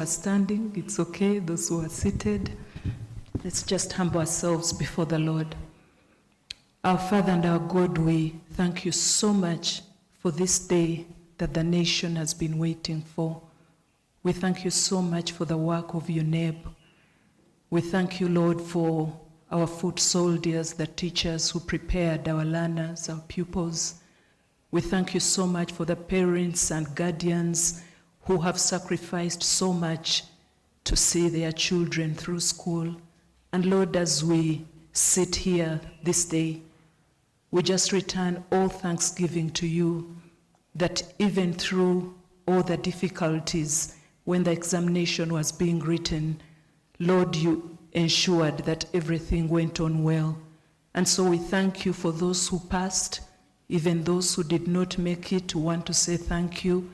are standing, it's okay. Those who are seated, let's just humble ourselves before the Lord. Our Father and our God, we thank you so much for this day that the nation has been waiting for. We thank you so much for the work of UNEB. We thank you, Lord, for our foot soldiers, the teachers who prepared our learners, our pupils. We thank you so much for the parents and guardians who have sacrificed so much to see their children through school. And Lord, as we sit here this day, we just return all thanksgiving to you, that even through all the difficulties when the examination was being written, Lord, you ensured that everything went on well. And so we thank you for those who passed, even those who did not make it. We want to say thank you.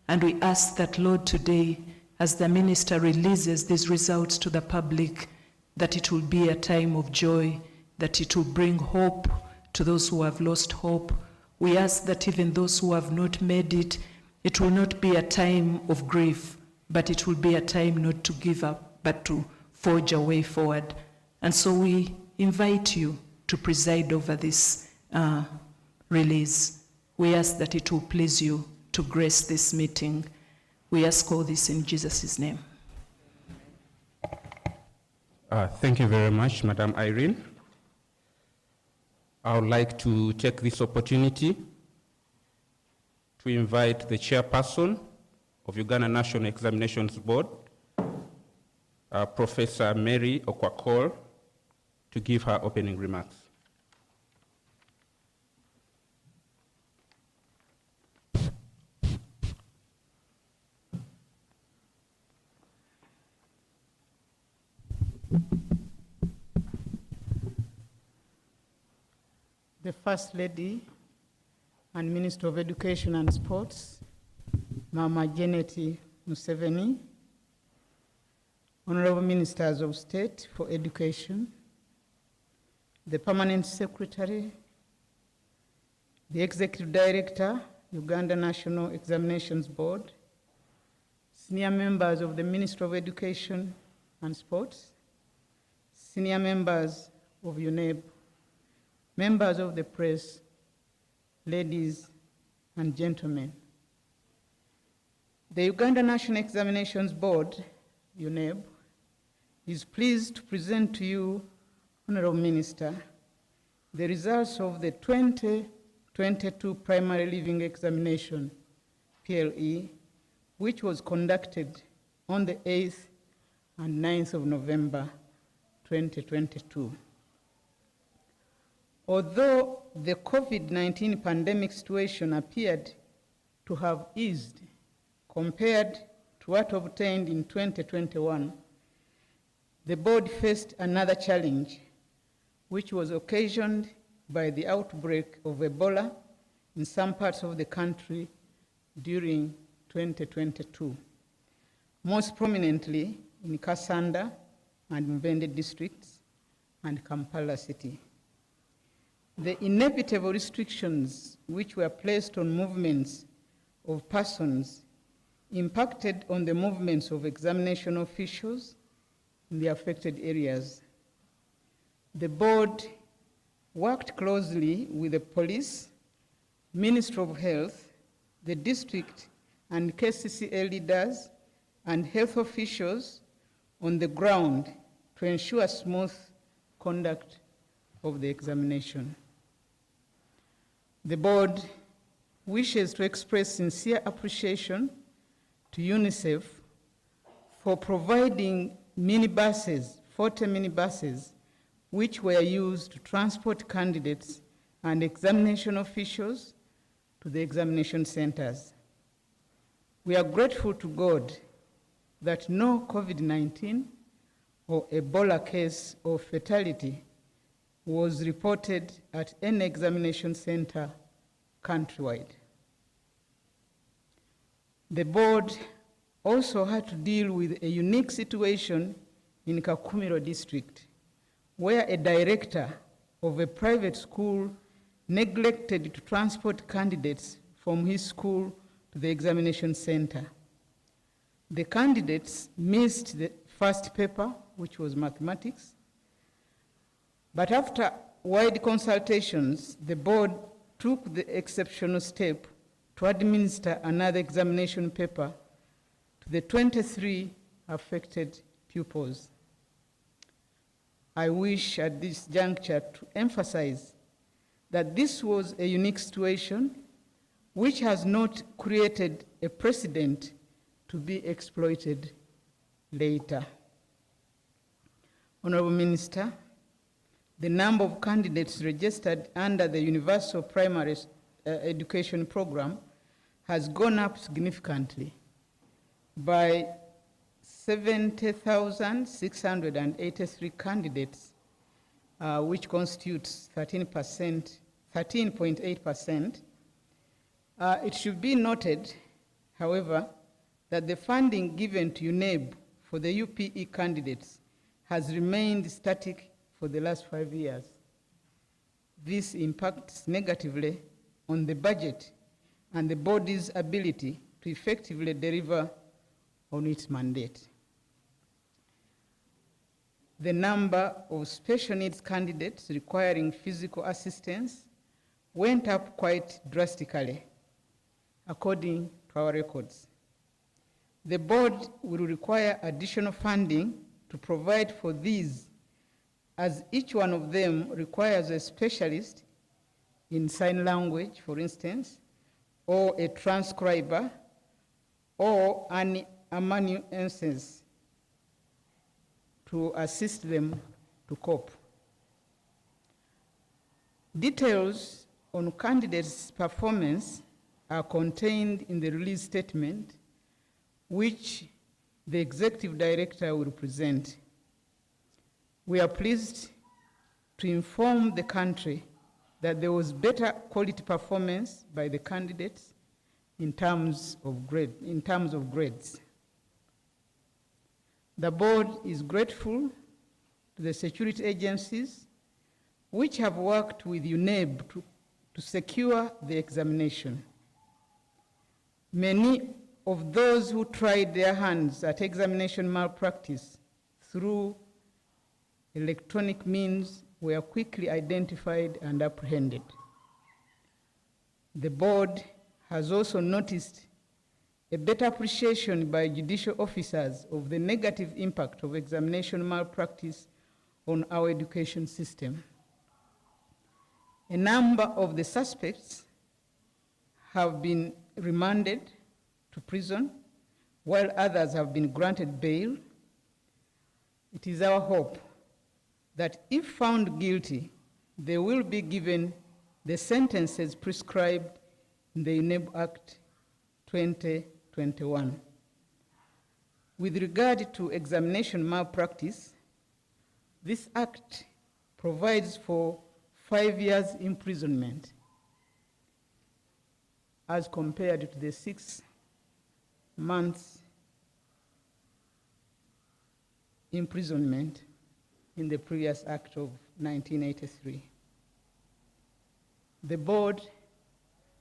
And we ask that, Lord, today, as the minister releases these results to the public, that it will be a time of joy, that it will bring hope to those who have lost hope. We ask that even those who have not made it, it will not be a time of grief, but it will be a time not to give up, but to forge a way forward. And so we invite you to preside over this release. We ask that it will please you to grace this meeting. We ask all this in Jesus' name. Thank you very much, Madam Irene. I would like to take this opportunity to invite the chairperson of Uganda National Examinations Board, Professor Mary Okwakol, to give her opening remarks. The First Lady and Minister of Education and Sports, Mama Janet Museveni, Honorable Ministers of State for Education, the Permanent Secretary, the Executive Director, Uganda National Examinations Board, senior members of the Ministry of Education and Sports, senior members of UNEB, members of the press, ladies and gentlemen. The Uganda National Examinations Board, UNEB, is pleased to present to you, Honorable Minister, the results of the 2022 Primary Leaving Examination, PLE, which was conducted on the 8th and 9th of November, 2022. Although the COVID-19 pandemic situation appeared to have eased compared to what obtained in 2021, the board faced another challenge, which was occasioned by the outbreak of Ebola in some parts of the country during 2022, most prominently in Kasanda and Mvende districts and Kampala city. The inevitable restrictions which were placed on movements of persons impacted on the movements of examination officials in the affected areas. The board worked closely with the police, Ministry of Health, the district and KCCA leaders and health officials on the ground to ensure smooth conduct of the examination. The board wishes to express sincere appreciation to UNICEF for providing minibuses, 40 minibuses, which were used to transport candidates and examination officials to the examination centers. We are grateful to God that no COVID-19 or Ebola case or fatality was reported at any examination center countrywide. The board also had to deal with a unique situation in Kakumiro district, where a director of a private school neglected to transport candidates from his school to the examination center. The candidates missed the first paper, which was mathematics, but after wide consultations, the board took the exceptional step to administer another examination paper to the 23 affected pupils. I wish at this juncture to emphasize that this was a unique situation which has not created a precedent to be exploited later. Honorable Minister, the number of candidates registered under the Universal Primary Education Program has gone up significantly by 70,683 candidates, which constitutes 13.8%. It should be noted, however, that the funding given to UNEB for the UPE candidates has remained static for the last 5 years. This impacts negatively on the budget and the body's ability to effectively deliver on its mandate. The number of special needs candidates requiring physical assistance went up quite drastically, according to our records. The board will require additional funding to provide for these, as each one of them requires a specialist in sign language, for instance, or a transcriber, or an amanuensis to assist them to cope. Details on candidates' performance are contained in the release statement, which the executive director will present. We are pleased to inform the country that there was better quality performance by the candidates in terms of grades. The board is grateful to the security agencies which have worked with UNEB to secure the examination. Many of those who tried their hands at examination malpractice through electronic means were quickly identified and apprehended. The board has also noticed a better appreciation by judicial officers of the negative impact of examination malpractice on our education system. A number of the suspects have been remanded to prison, while others have been granted bail. It is our hope that if found guilty, they will be given the sentences prescribed in the UNEB Act 2021. With regard to examination malpractice, this act provides for 5 years imprisonment as compared to the 6 months imprisonment in the previous act of 1983. The board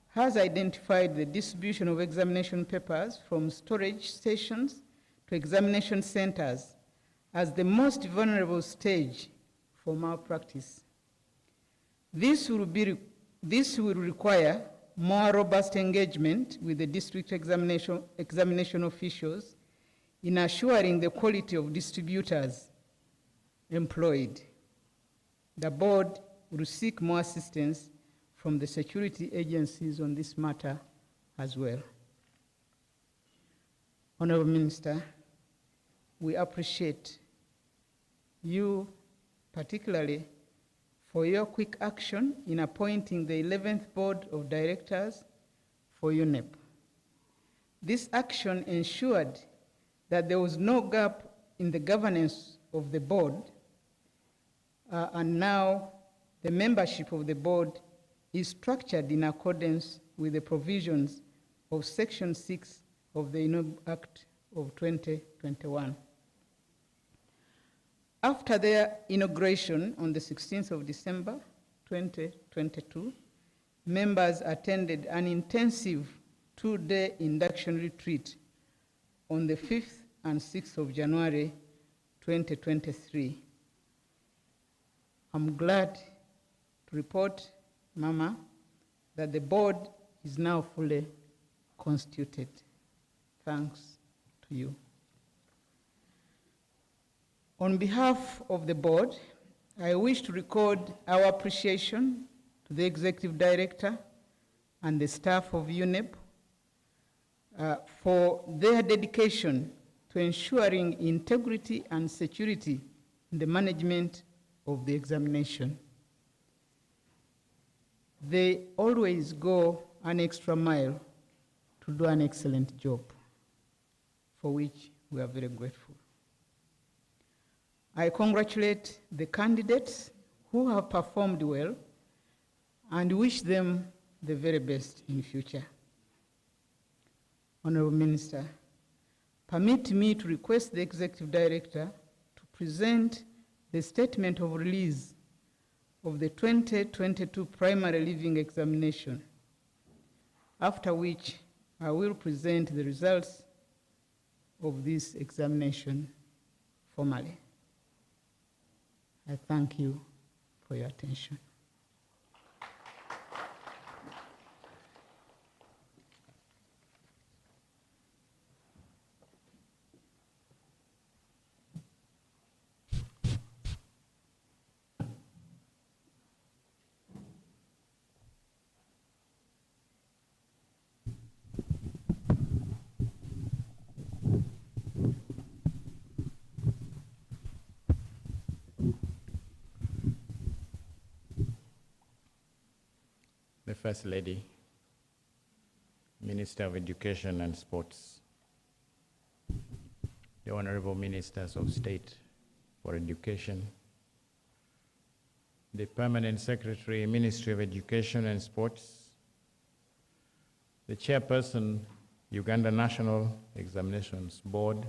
has identified the distribution of examination papers from storage stations to examination centers as the most vulnerable stage for malpractice. This will require more robust engagement with the district examination officials in assuring the quality of distributors employed. The board will seek more assistance from the security agencies on this matter as well. Honorable Minister, we appreciate you particularly for your quick action in appointing the 11th Board of Directors for UNEB. This action ensured that there was no gap in the governance of the board, and now the membership of the board is structured in accordance with the provisions of Section 6 of the UNEB Act of 2021. After their inauguration on the 16th of December 2022, members attended an intensive 2-day induction retreat on the 5th and 6th of January 2023. I'm glad to report, Mama, that the board is now fully constituted. Thanks to you. On behalf of the board, I wish to record our appreciation to the Executive Director and the staff of UNEB for their dedication to ensuring integrity and security in the management of the examination. They always go an extra mile to do an excellent job, for which we are very grateful. I congratulate the candidates who have performed well and wish them the very best in future. Honorable Minister, permit me to request the Executive Director to present the statement of release of the 2022 primary leaving examination, after which I will present the results of this examination formally. I thank you for your attention. The First Lady, Minister of Education and Sports, the Honorable Ministers of State for Education, the Permanent Secretary, Ministry of Education and Sports, the Chairperson, Uganda National Examinations Board,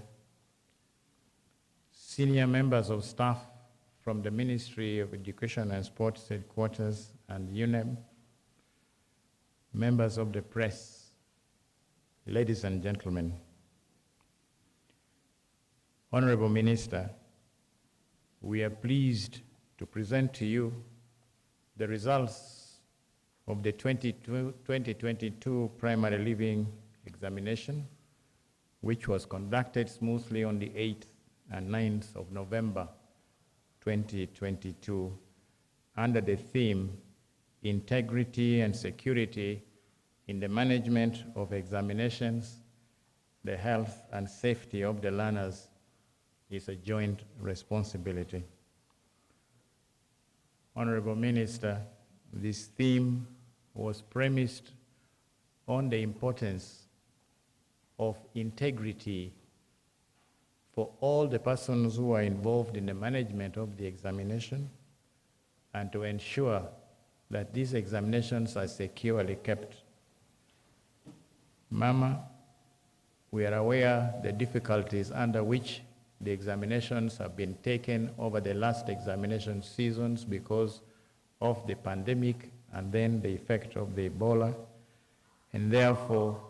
senior members of staff from the Ministry of Education and Sports Headquarters and UNEB, members of the press, ladies and gentlemen, Honorable Minister, we are pleased to present to you the results of the 2022 primary leaving examination, which was conducted smoothly on the 8th and 9th of November 2022 under the theme Integrity and Security in the Management of Examinations. The health and safety of the learners is a joint responsibility. Honorable Minister, this theme was premised on the importance of integrity for all the persons who are involved in the management of the examination, and to ensure that these examinations are securely kept. Mama, we are aware the difficulties under which the examinations have been taken over the last examination seasons because of the pandemic and then the effect of the Ebola. And therefore,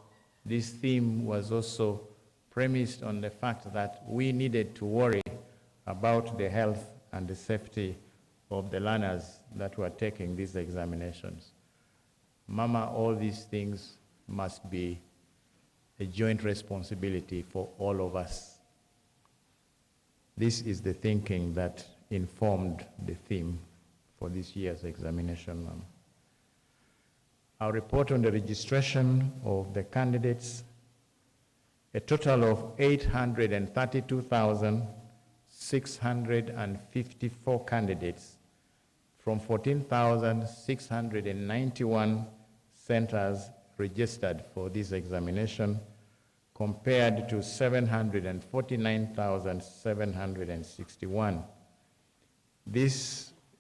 this theme was also premised on the fact that we needed to worry about the health and the safety of the learners that were taking these examinations. Mama, all these things must be a joint responsibility for all of us. This is the thinking that informed the theme for this year's examination, Mama. I'll report on the registration of the candidates. A total of 832,654 candidates from 14,691 centers registered for this examination, compared to 749,761.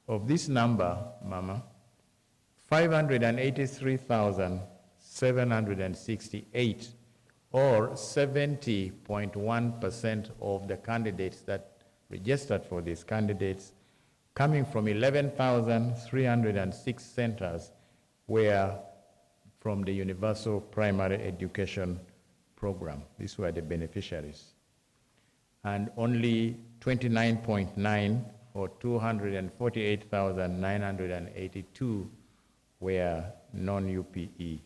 Of this number, Mama, 583,768, or 70.1% of the candidates that registered for these candidates, coming from 11,306 centers, were from the Universal Primary Education program. These were the beneficiaries. And only 29.9 or 248,982 were non-UPE.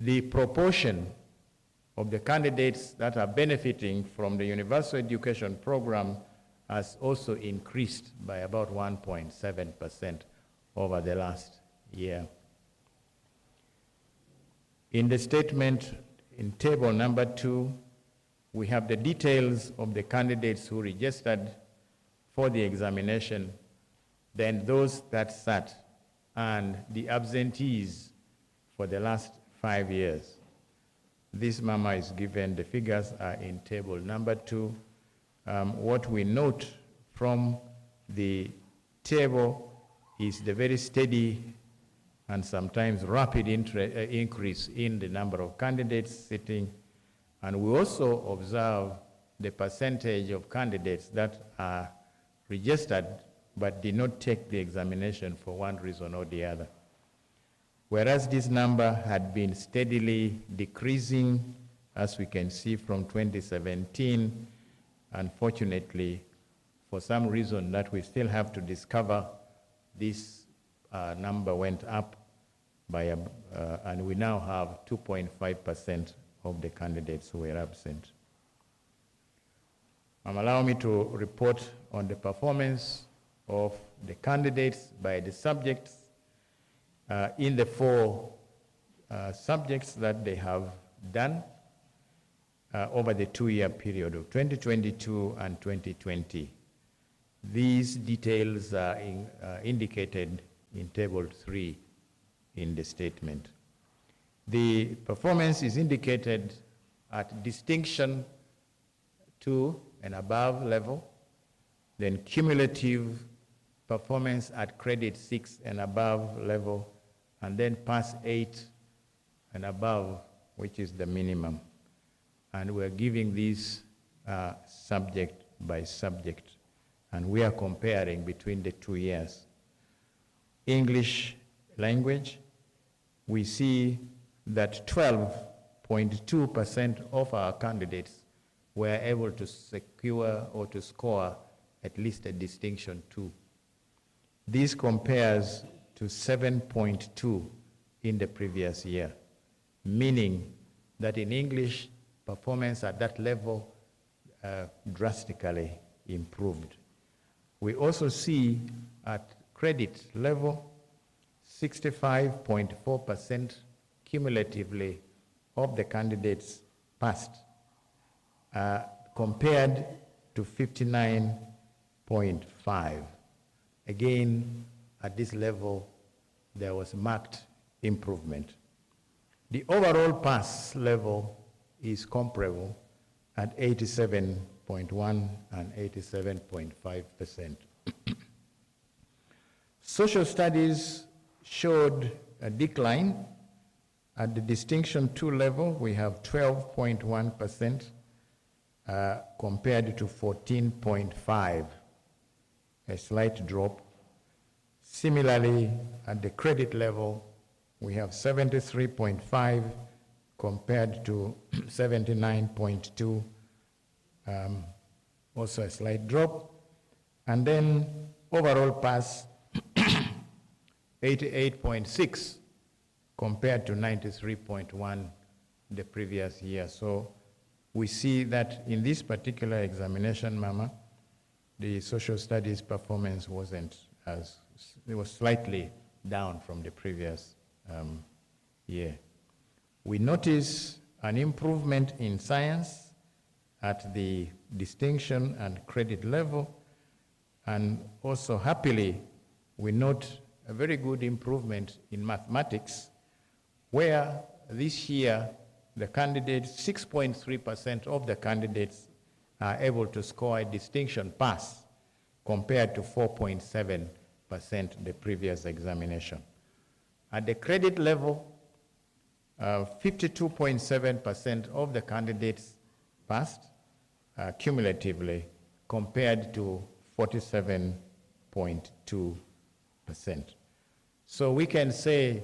The proportion of the candidates that are benefiting from the universal education program has also increased by about 1.7% over the last year. In the statement in table number 2, we have the details of the candidates who registered for the examination, then those that sat, and the absentees for the last 5 years. This mama is given, the figures are in table number 2. What we note from the table is the very steady and sometimes rapid increase in the number of candidates sitting. And we also observe the percentage of candidates that are registered but did not take the examination for one reason or the other. Whereas this number had been steadily decreasing, as we can see from 2017, unfortunately, for some reason that we still have to discover, this number went up by, and we now have 2.5% of the candidates who were absent. Allow me to report on the performance of the candidates by the subjects in the 4 subjects that they have done over the 2-year period of 2022 and 2020. These details are indicated in table 3 in the statement. The performance is indicated at distinction 2 and above level, then cumulative performance at credit 6 and above level, and then pass 8 and above, which is the minimum. And we're giving these subject by subject, and we are comparing between the 2 years. English language, we see that 12.2% of our candidates were able to secure or to score at least a distinction 2. This compares to 7.2 in the previous year, meaning that in English, performance at that level drastically improved. We also see at credit level, 65.4% cumulatively of the candidates passed, compared to 59.5. Again, at this level, there was marked improvement. The overall pass level is comparable at 87.1 and 87.5%. Social studies showed a decline. At the distinction 2 level, we have 12.1% compared to 14.5, a slight drop. Similarly, at the credit level, we have 73.5 compared to 79.2, also a slight drop. And then overall pass, 88.6 compared to 93.1 the previous year. So we see that in this particular examination, Mama, the social studies performance wasn't as, it was slightly down from the previous year. We notice an improvement in science at the distinction and credit level, and also happily, we note a very good improvement in mathematics, where this year the candidates, 6.3% of the candidates are able to score a distinction pass compared to 4.7% the previous examination. At the credit level, 52.7% of the candidates passed cumulatively compared to 47.2%. So we can say,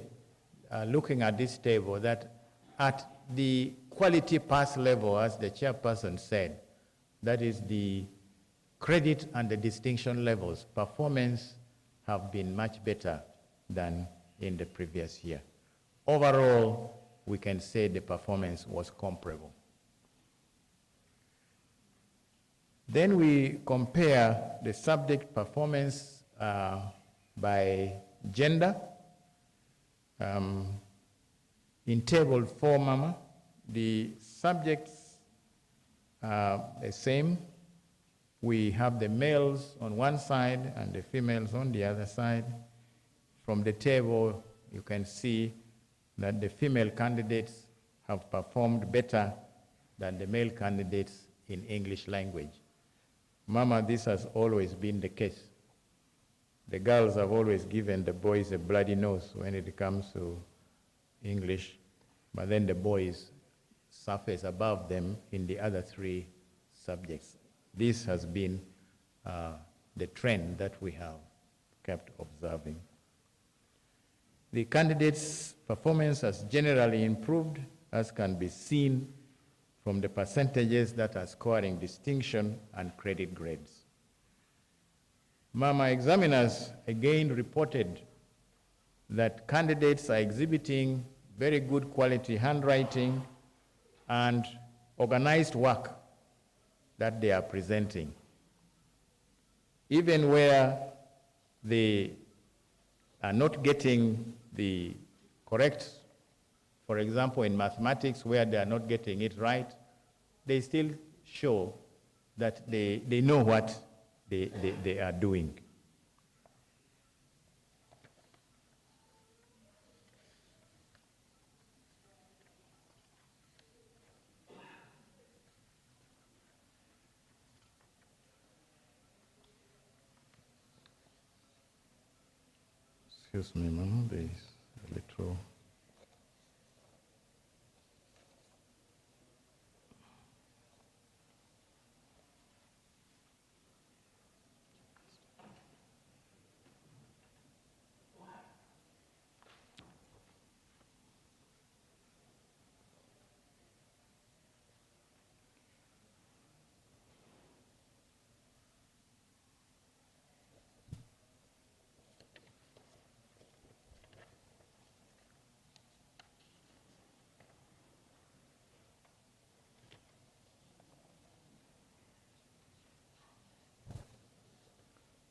looking at this table, that at the quality pass level, as the chairperson said, that is the credit and the distinction levels, performance have been much better than in the previous year. Overall, we can say the performance was comparable. Then we compare the subject performance by gender. In table 4, Mama, the subjects are the same. We have the males on one side and the females on the other side. From the table, you can see that the female candidates have performed better than the male candidates in English language. Mama, this has always been the case. The girls have always given the boys a bloody nose when it comes to English, but then the boys surface above them in the other 3 subjects. This has been the trend that we have kept observing. The candidates' performance has generally improved, as can be seen from the percentages that are scoring distinction and credit grades. Mama, examiners again reported that candidates are exhibiting very good quality handwriting and organized work that they are presenting. Even where they are not getting the correct, for example, in mathematics, where they are not getting it right, they still show that they know what they are doing. Excuse me, Mama, there is a little...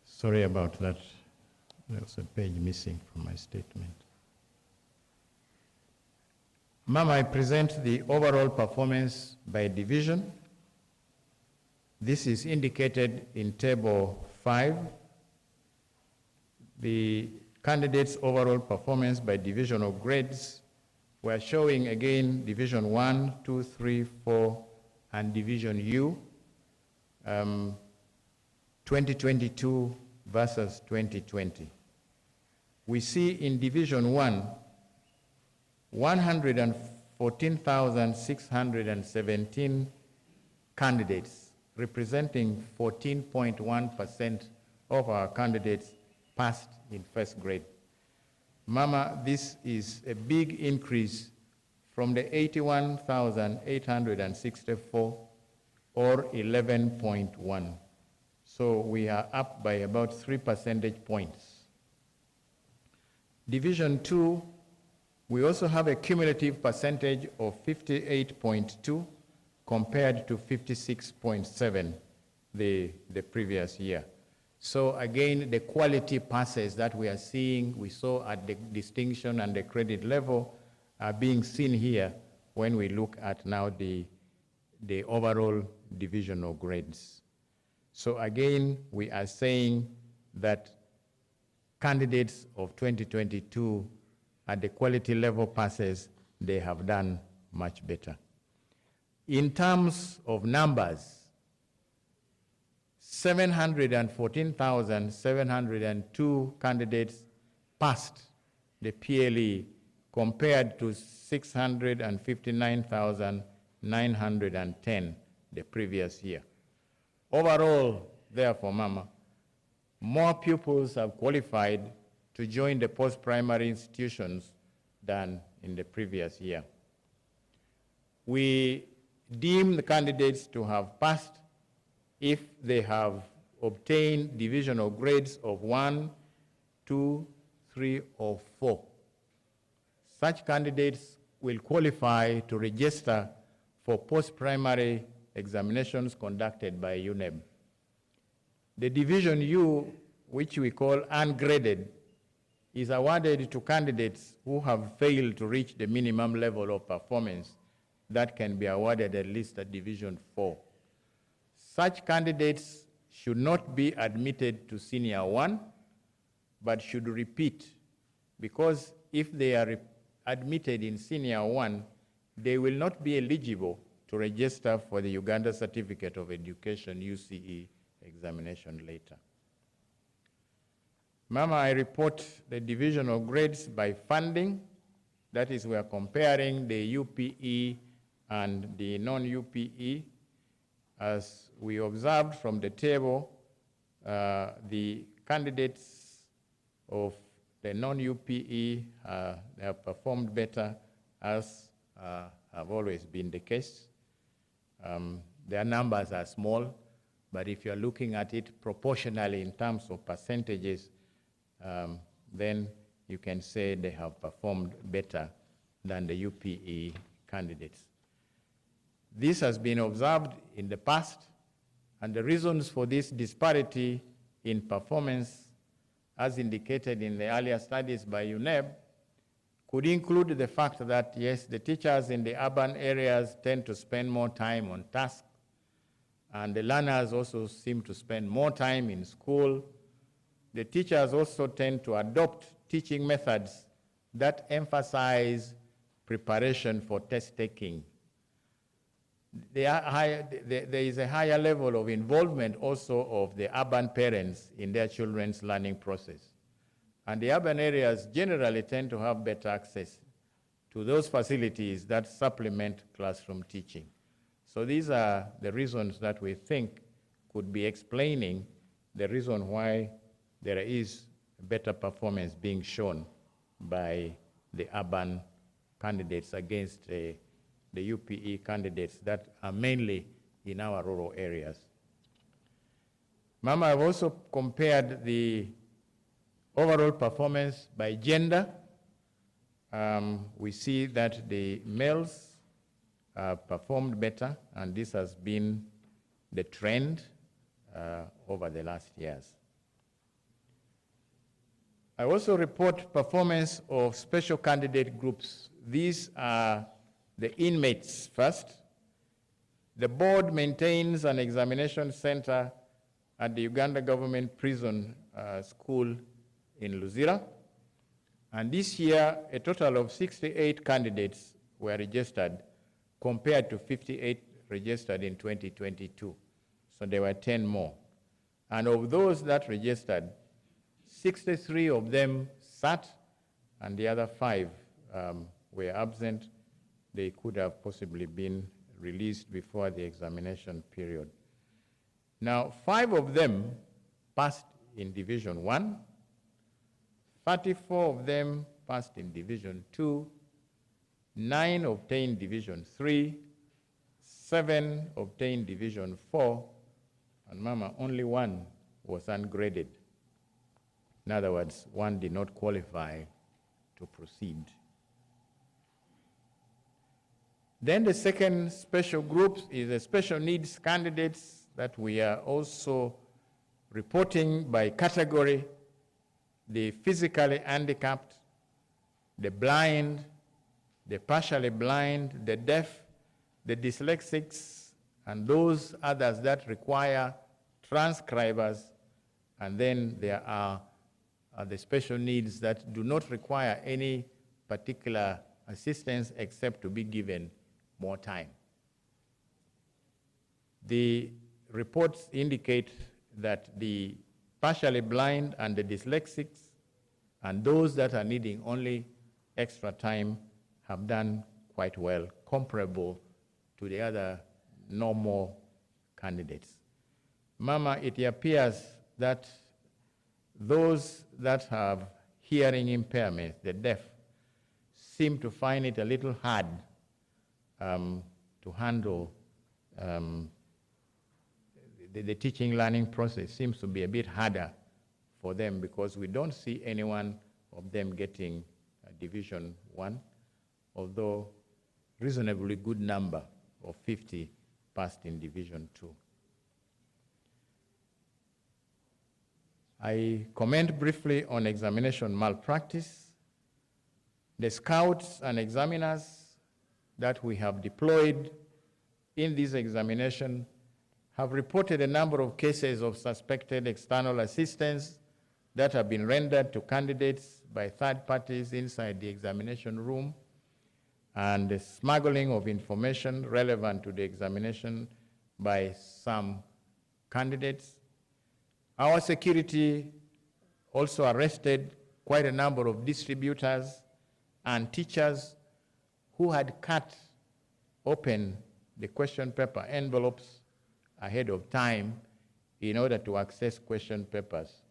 Sorry about that. There's a page missing from my statement. Mama, I present the overall performance by division. This is indicated in table 5. The candidates' overall performance by division of grades were showing again division 1, 2, 3, 4, and division U. 2022 versus 2020. We see in Division 1, 114,617 candidates, representing 14.1% of our candidates passed in first grade. Mama, this is a big increase from the 81,864 or 11.1. So we are up by about 3 percentage points. Division 2, we also have a cumulative percentage of 58.2 compared to 56.7 the previous year. So again, the quality passes that we are seeing, we saw at the distinction and the credit level are being seen here when we look at now the overall divisional grades. So again, we are saying that candidates of 2022 at the quality level passes, they have done much better. In terms of numbers, 714,702 candidates passed the PLE compared to 659,910 the previous year. Overall, therefore, Mama, more pupils have qualified to join the post-primary institutions than in the previous year. We deem the candidates to have passed if they have obtained divisional grades of 1, 2, 3, or 4. Such candidates will qualify to register for post-primary examinations conducted by UNEB. The Division U, which we call ungraded, is awarded to candidates who have failed to reach the minimum level of performance that can be awarded at least at Division 4. Such candidates should not be admitted to Senior 1, but should repeat, because if they are admitted in Senior 1, they will not be eligible to register for the Uganda Certificate of Education UCE examination later. Mama, I report the divisional grades by funding. That is, we are comparing the UPE and the non-UPE. As we observed from the table, the candidates of the non-UPE they have performed better, as have always been the case. Their numbers are small, but if you're looking at it proportionally in terms of percentages, then you can say they have performed better than the UPE candidates. This has been observed in the past, and the reasons for this disparity in performance, as indicated in the earlier studies by UNEB, could include the fact that, yes, the teachers in the urban areas tend to spend more time on tasks, and the learners also seem to spend more time in school. The teachers also tend to adopt teaching methods that emphasize preparation for test taking. There is a higher level of involvement also of the urban parents in their children's learning process. And the urban areas generally tend to have better access to those facilities that supplement classroom teaching. So these are the reasons that we think could be explaining the reason why there is better performance being shown by the urban candidates against the UPE candidates that are mainly in our rural areas. Mama, I've also compared the overall performance by gender. We see that the males performed better, and this has been the trend over the last years. I also report performance of special candidate groups. These are the inmates first. The board maintains an examination center at the Uganda Government Prison School in Luzira. And this year, a total of 68 candidates were registered compared to 58 registered in 2022. So there were 10 more. And of those that registered, 63 of them sat, and the other 5 were absent. They could have possibly been released before the examination period. Now, 5 of them passed in Division 1, 34 of them passed in Division 2, 9 obtained Division 3, 7 obtained Division 4, and Mama, only 1 was ungraded. In other words, 1 did not qualify to proceed. Then the second special group is the special needs candidates that we are also reporting by category: the physically handicapped, the blind, the partially blind, the deaf, the dyslexics, and those others that require transcribers. And then there are the special needs that do not require any particular assistance except to be given more time. The reports indicate that the partially blind and the dyslexics and those that are needing only extra time have done quite well, comparable to the other normal candidates. Mama, it appears that those that have hearing impairment, the deaf, seem to find it a little hard to handle the teaching learning process seems to be a bit harder for them because we don't see any one of them getting Division 1, although reasonably good number of 50 passed in Division 2. I comment briefly on examination malpractice. The scouts and examiners that we have deployed in this examination have reported a number of cases of suspected external assistance that have been rendered to candidates by third parties inside the examination room, and the smuggling of information relevant to the examination by some candidates. Our security also arrested quite a number of distributors and teachers who had cut open the question paper envelopes ahead of time in order to access question papers.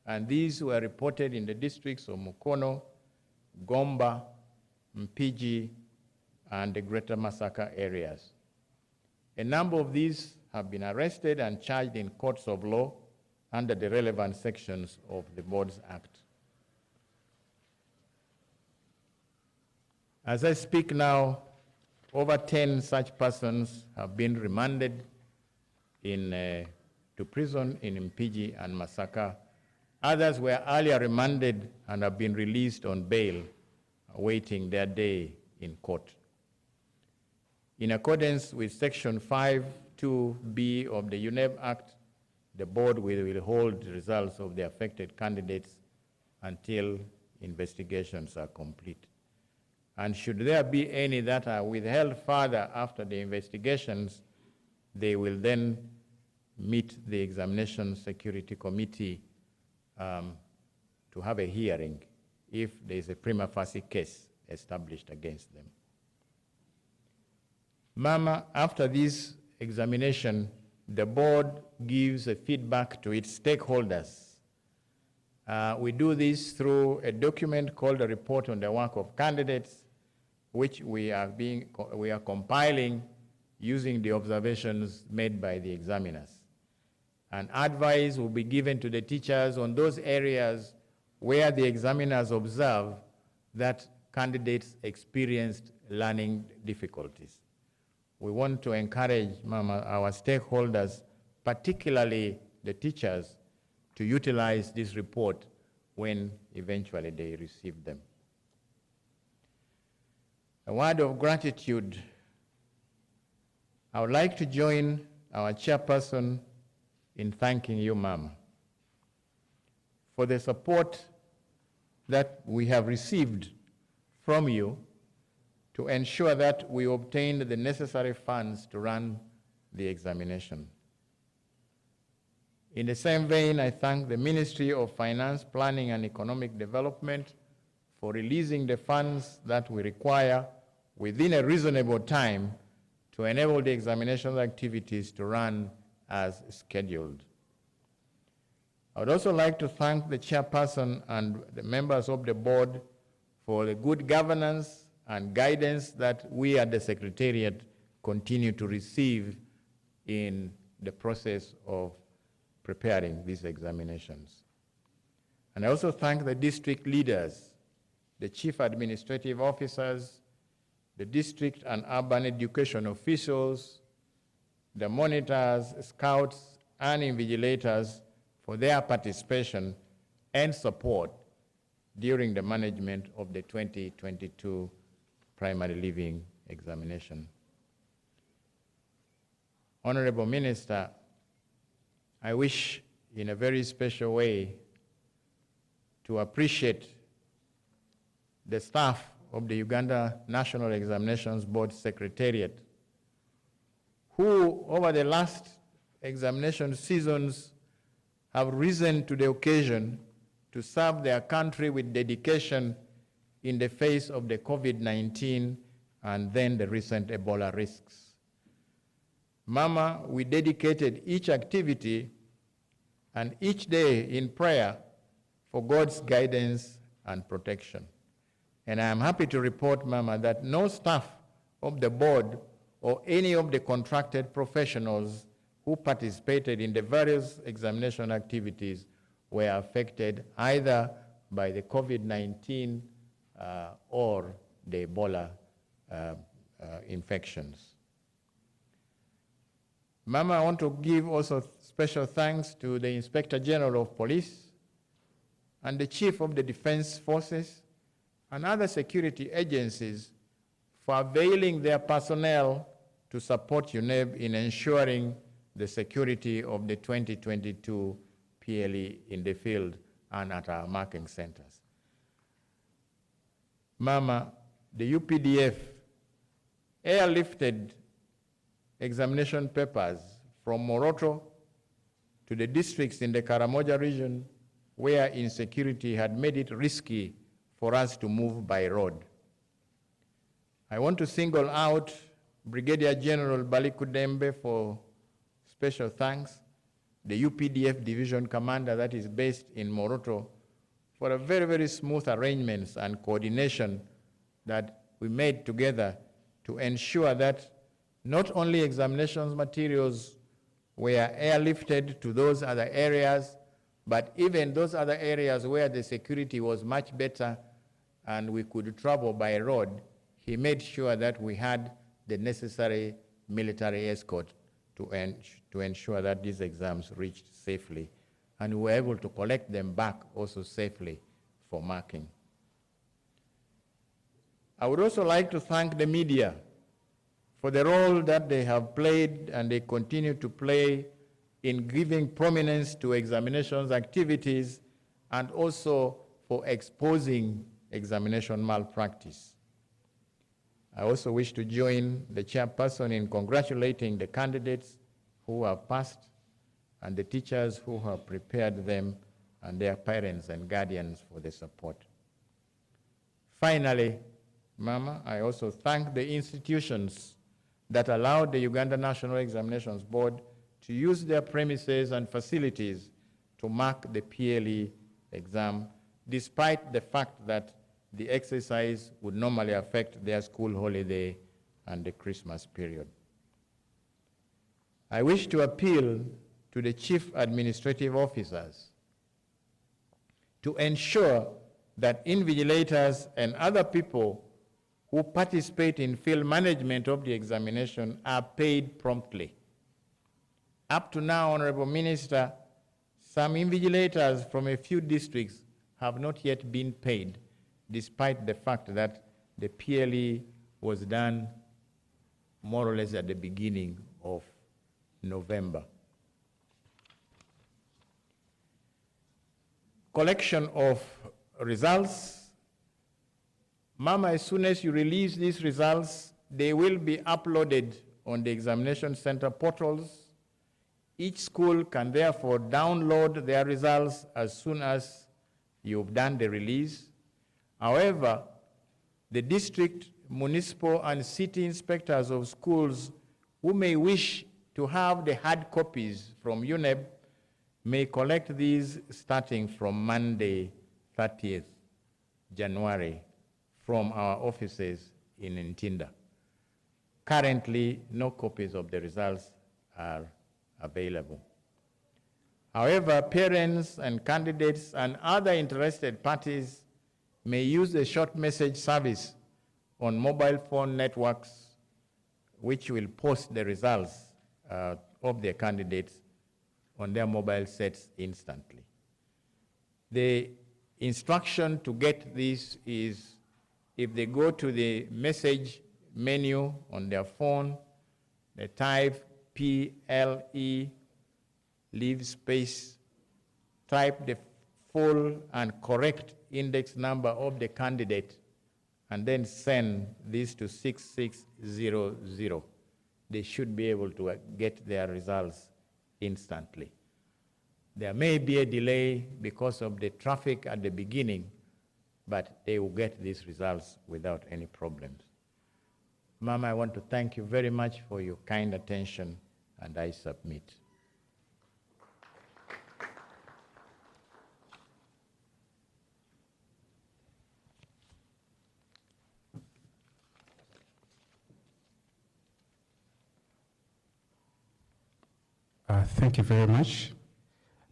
And these were reported in the districts of Mukono, Gomba, Mpigi, and the Greater Masaka areas. A number of these have been arrested and charged in courts of law under the relevant sections of the Boards Act. As I speak now, over 10 such persons have been remanded to prison in Mpigi and Masaka. Others were earlier remanded and have been released on bail, awaiting their day in court. In accordance with Section 5(2)(b) of the UNEB Act, the board will withhold the results of the affected candidates until investigations are complete. And should there be any that are withheld further after the investigations, they will then meet the Examination Security Committee to have a hearing if there is a prima facie case established against them. Mama, after this examination, the board gives a feedback to its stakeholders. We do this through a document called a report on the work of candidates, which we are compiling using the observations made by the examiners. And advice will be given to the teachers on those areas where the examiners observe that candidates experienced learning difficulties. We want to encourage our stakeholders, particularly the teachers, to utilize this report when eventually they receive them. A word of gratitude. I would like to join our chairperson in thanking you, Mama, for the support that we have received from you to ensure that we obtained the necessary funds to run the examination. In the same vein, I thank the Ministry of Finance, Planning and Economic Development for releasing the funds that we require within a reasonable time to enable the examination activities to run as scheduled. I would also like to thank the chairperson and the members of the board for the good governance and guidance that we at the Secretariat continue to receive in the process of preparing these examinations. And I also thank the district leaders, the chief administrative officers, the district and urban education officials, the monitors, scouts, and invigilators for their participation and support during the management of the 2022 primary living examination. Honorable Minister, I wish in a very special way to appreciate the staff of the Uganda National Examinations Board Secretariat, who over the last examination seasons have risen to the occasion to serve their country with dedication in the face of the COVID-19 and then the recent Ebola risks. Mama, we dedicated each activity and each day in prayer for God's guidance and protection. And I am happy to report, Mama, that no staff of the board or any of the contracted professionals who participated in the various examination activities were affected either by the COVID-19 or the Ebola infections. Mama, I want to give also special thanks to the Inspector General of Police and the Chief of the Defense Forces and other security agencies for availing their personnel to support UNEB in ensuring the security of the 2022 PLE in the field and at our marking centers. Mama, the UPDF airlifted examination papers from Moroto to the districts in the Karamoja region where insecurity had made it risky for us to move by road. I want to single out Brigadier General Balikudembe for special thanks, the UPDF division commander that is based in Moroto, for a very, very smooth arrangements and coordination that we made together to ensure that not only examinations materials were airlifted to those other areas, but even those other areas where the security was much better and we could travel by road, he made sure that we had the necessary military escort to ensure that these exams reached safely, and we were able to collect them back also safely for marking. I would also like to thank the media for the role that they have played and they continue to play in giving prominence to examinations activities and also for exposing examination malpractice. I also wish to join the chairperson in congratulating the candidates who have passed and the teachers who have prepared them and their parents and guardians for the support. Finally, Mama, I also thank the institutions that allowed the Uganda National Examinations Board to use their premises and facilities to mark the PLE exam, despite the fact that the exercise would normally affect their school holiday and the Christmas period. I wish to appeal to the chief administrative officers to ensure that invigilators and other people who participate in field management of the examination are paid promptly. Up to now, Honorable Minister, some invigilators from a few districts have not yet been paid, despite the fact that the PLE was done more or less at the beginning of November. Collection of results. Mama, as soon as you release these results, they will be uploaded on the examination center portals. Each school can therefore download their results as soon as you've done the release. However, the district, municipal, and city inspectors of schools who may wish to have the hard copies from UNEB may collect these starting from Monday, 30th January, from our offices in Ntinda. Currently, no copies of the results are available. However, parents and candidates and other interested parties may use the short message service on mobile phone networks, which will post the results of their candidates on their mobile sets instantly. The instruction to get this is if they go to the message menu on their phone, they type PLE, leave space, type the full and correct index number of the candidate, and then send this to 6600. They should be able to get their results instantly. There may be a delay because of the traffic at the beginning, but they will get these results without any problems. Mama, I want to thank you very much for your kind attention, and I submit. Thank you very much.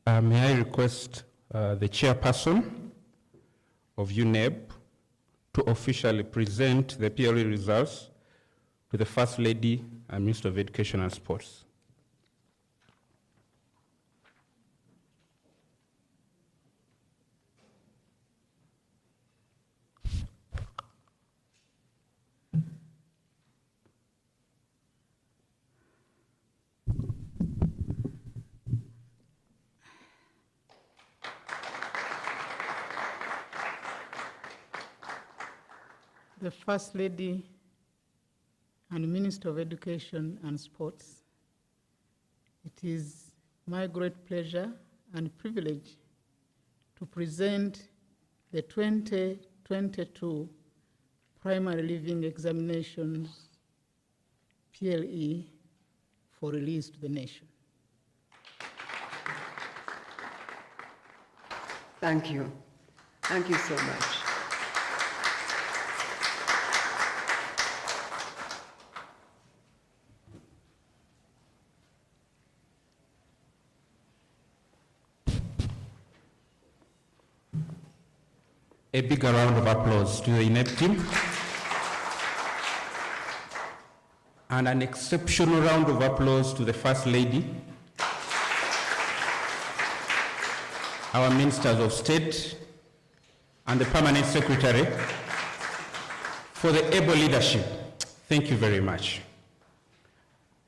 May I request the chairperson of UNEB to officially present the PLE results to the First Lady and Minister of Education and Sports. The First Lady and Minister of Education and Sports, it is my great pleasure and privilege to present the 2022 Primary Living Examinations PLE for release to the nation. Thank you. Thank you so much. A bigger round of applause to the UNEB team. And an exceptional round of applause to the First Lady, our Ministers of State, and the Permanent Secretary for the able leadership. Thank you very much.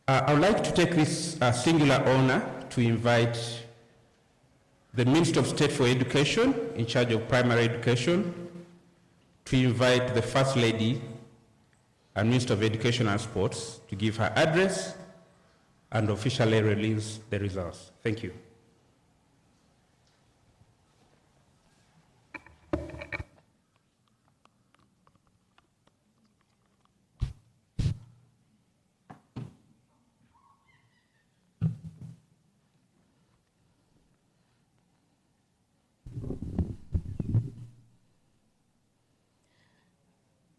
I would like to take this singular honor to invite the Minister of State for Education, in charge of primary education, to invite the First Lady and Minister of Education and Sports to give her address and officially release the results. Thank you.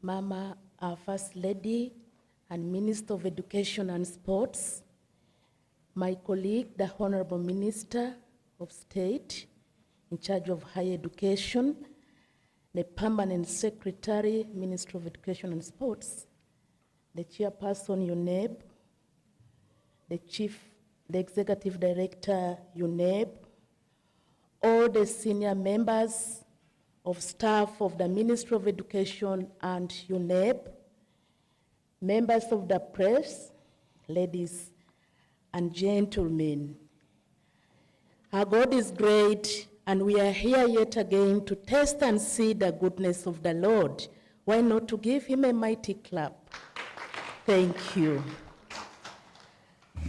Mama, our First Lady and Minister of Education and Sports, my colleague, the Honorable Minister of State in charge of higher education, the Permanent Secretary, Minister of Education and Sports, the Chairperson, UNEB, the Executive Director, UNEB, all the senior members of staff of the Ministry of Education and UNEB, members of the press, ladies and gentlemen. Our God is great, and we are here yet again to test and see the goodness of the Lord. Why not to give him a mighty clap? Thank you.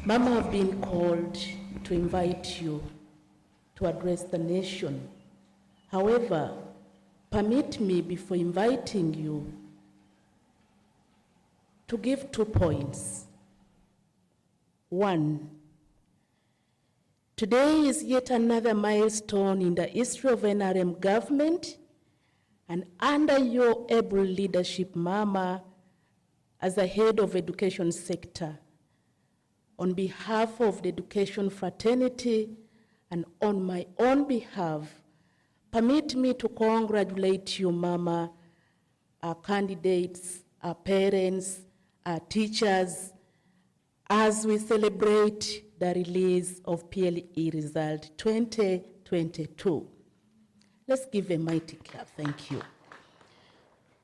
Mama, I've been called to invite you to address the nation. However, permit me, before inviting you, to give 2 points. 1, today is yet another milestone in the history of NRM government, and under your able leadership, Mama, as the head of education sector, on behalf of the education fraternity and on my own behalf, permit me to congratulate you, Mama, our candidates, our parents, our teachers, as we celebrate the release of PLE result 2022. Let's give a mighty clap. Thank you.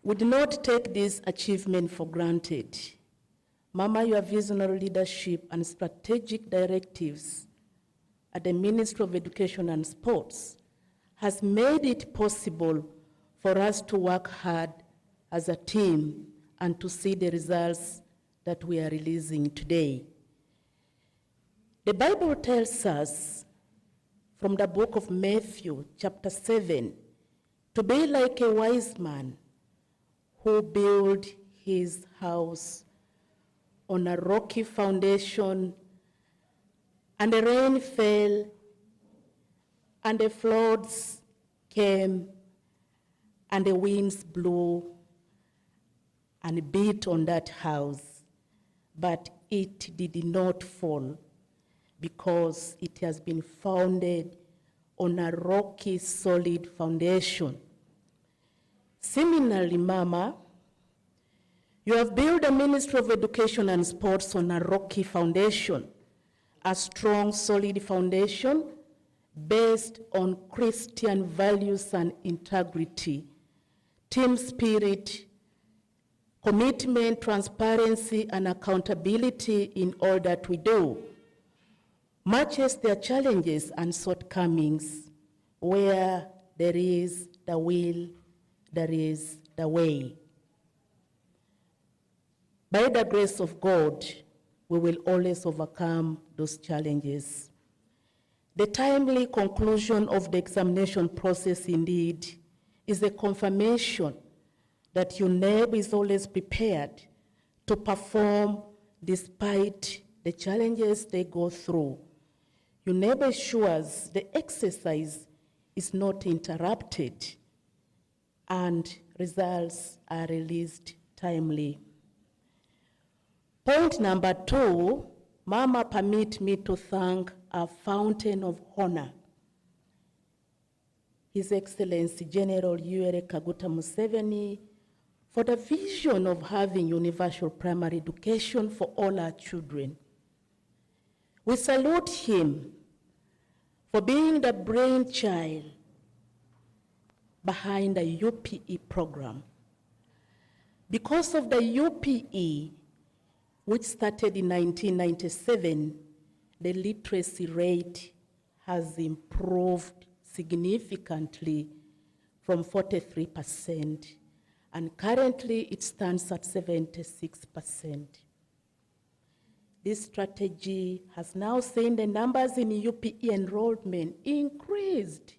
We do not take this achievement for granted. Mama, your visionary leadership and strategic directives at the Ministry of Education and Sports has made it possible for us to work hard as a team and to see the results that we are releasing today. The Bible tells us from the book of Matthew, chapter 7, to be like a wise man who built his house on a rocky foundation, and the rain fell, and the floods came, and the winds blew and beat on that house, but it did not fall, because it has been founded on a rocky, solid foundation. Similarly, Mama, you have built a Ministry of Education and Sports on a rocky foundation, a strong, solid foundation based on Christian values and integrity, team spirit, commitment, transparency, and accountability in all that we do. Much as there are challenges and shortcomings, where there is the will, there is the way. By the grace of God, we will always overcome those challenges. The timely conclusion of the examination process, indeed, is a confirmation that UNEB is always prepared to perform despite the challenges they go through. UNEB ensures the exercise is not interrupted and results are released timely. Point number 2, Mama, permit me to thank our fountain of honor, His Excellency General Yoweri Kaguta Museveni, for the vision of having universal primary education for all our children. We salute him for being the brainchild behind the UPE program. Because of the UPE, which started in 1997, the literacy rate has improved significantly from 43%, and currently it stands at 76%. This strategy has now seen the numbers in UPE enrollment increased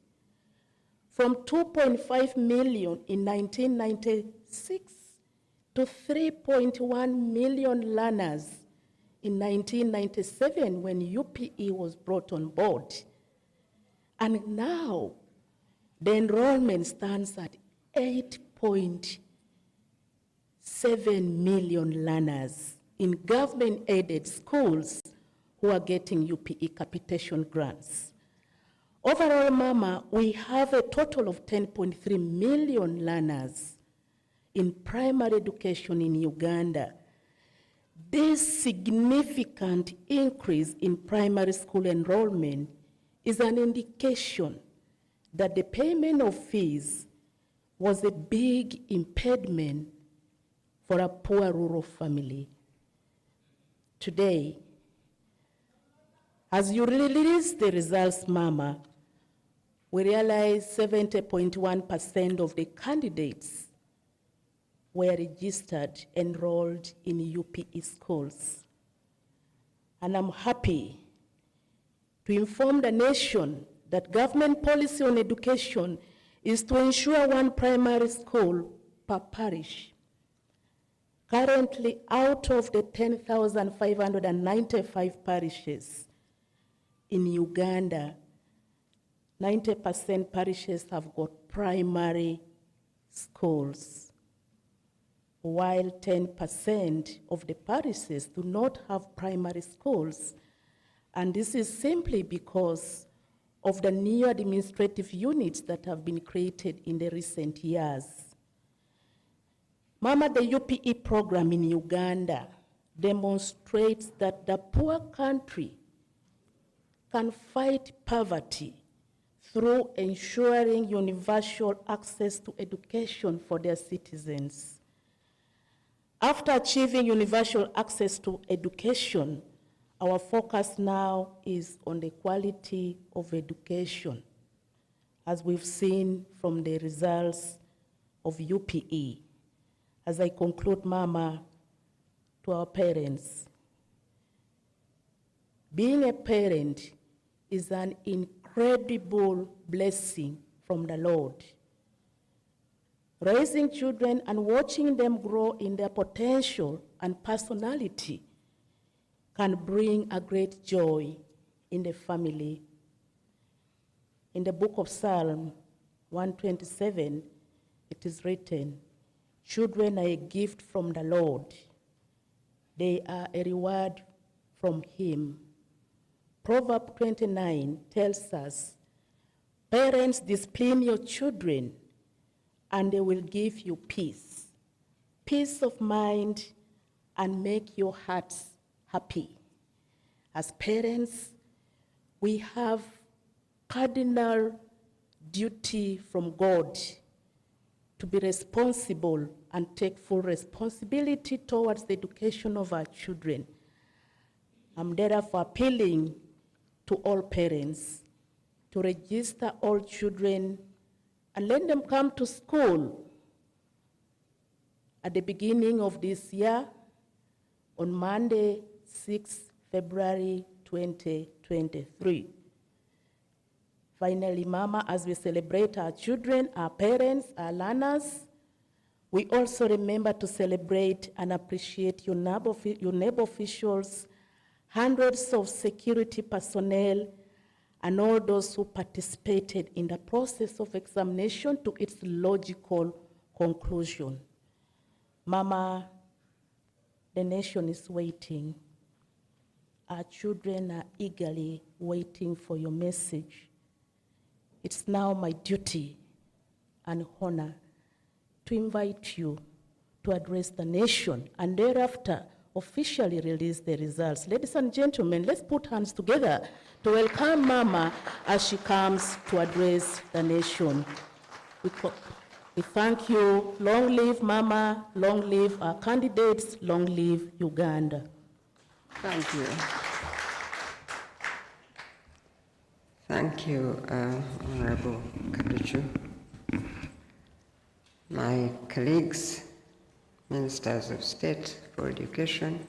from 2.5 million in 1996 to 3.1 million learners in 1997 when UPE was brought on board. And now the enrollment stands at 8.7 million learners in government-aided schools who are getting UPE capitation grants. Overall, Mama, we have a total of 10.3 million learners in primary education in Uganda. This significant increase in primary school enrollment is an indication that the payment of fees was a big impediment for a poor rural family. Today, as you release the results, Mama, we realize 70.1% of the candidates were registered, enrolled in UPE schools. And I'm happy to inform the nation that government policy on education is to ensure one primary school per parish. Currently, out of the 10,595 parishes in Uganda, 90% parishes have got primary schools, while 10% of the parishes do not have primary schools. And this is simply because of the new administrative units that have been created in the recent years. Mama, the UPE program in Uganda demonstrates that the poor country can fight poverty through ensuring universal access to education for their citizens. After achieving universal access to education, our focus now is on the quality of education, as we've seen from the results of UPE. As I conclude, Mama, to our parents, being a parent is an incredible blessing from the Lord. Raising children and watching them grow in their potential and personality can bring a great joy in the family. In the book of Psalm 127, it is written, "Children are a gift from the Lord. They are a reward from Him. Proverb 29 tells us, parents, discipline your children, and they will give you peace, peace of mind, and make your hearts happy. As parents, we have cardinal duty from God to be responsible and take full responsibility towards the education of our children. I'm therefore appealing to all parents to register all children and let them come to school at the beginning of this year on Monday, 6 February 2023. Finally, Mama, as we celebrate our children, our parents, our learners, we also remember to celebrate and appreciate UNEB officials, hundreds of security personnel, and all those who participated in the process of examination to its logical conclusion. Mama, the nation is waiting. Our children are eagerly waiting for your message. It's now my duty and honor to invite you to address the nation and thereafter officially release the results. Ladies and gentlemen, let's put hands together to welcome Mama as she comes to address the nation. We thank you. Long live Mama, long live our candidates, long live Uganda. Thank you. Thank you, Honorable Kaduchu. My colleagues, Ministers of State for Education,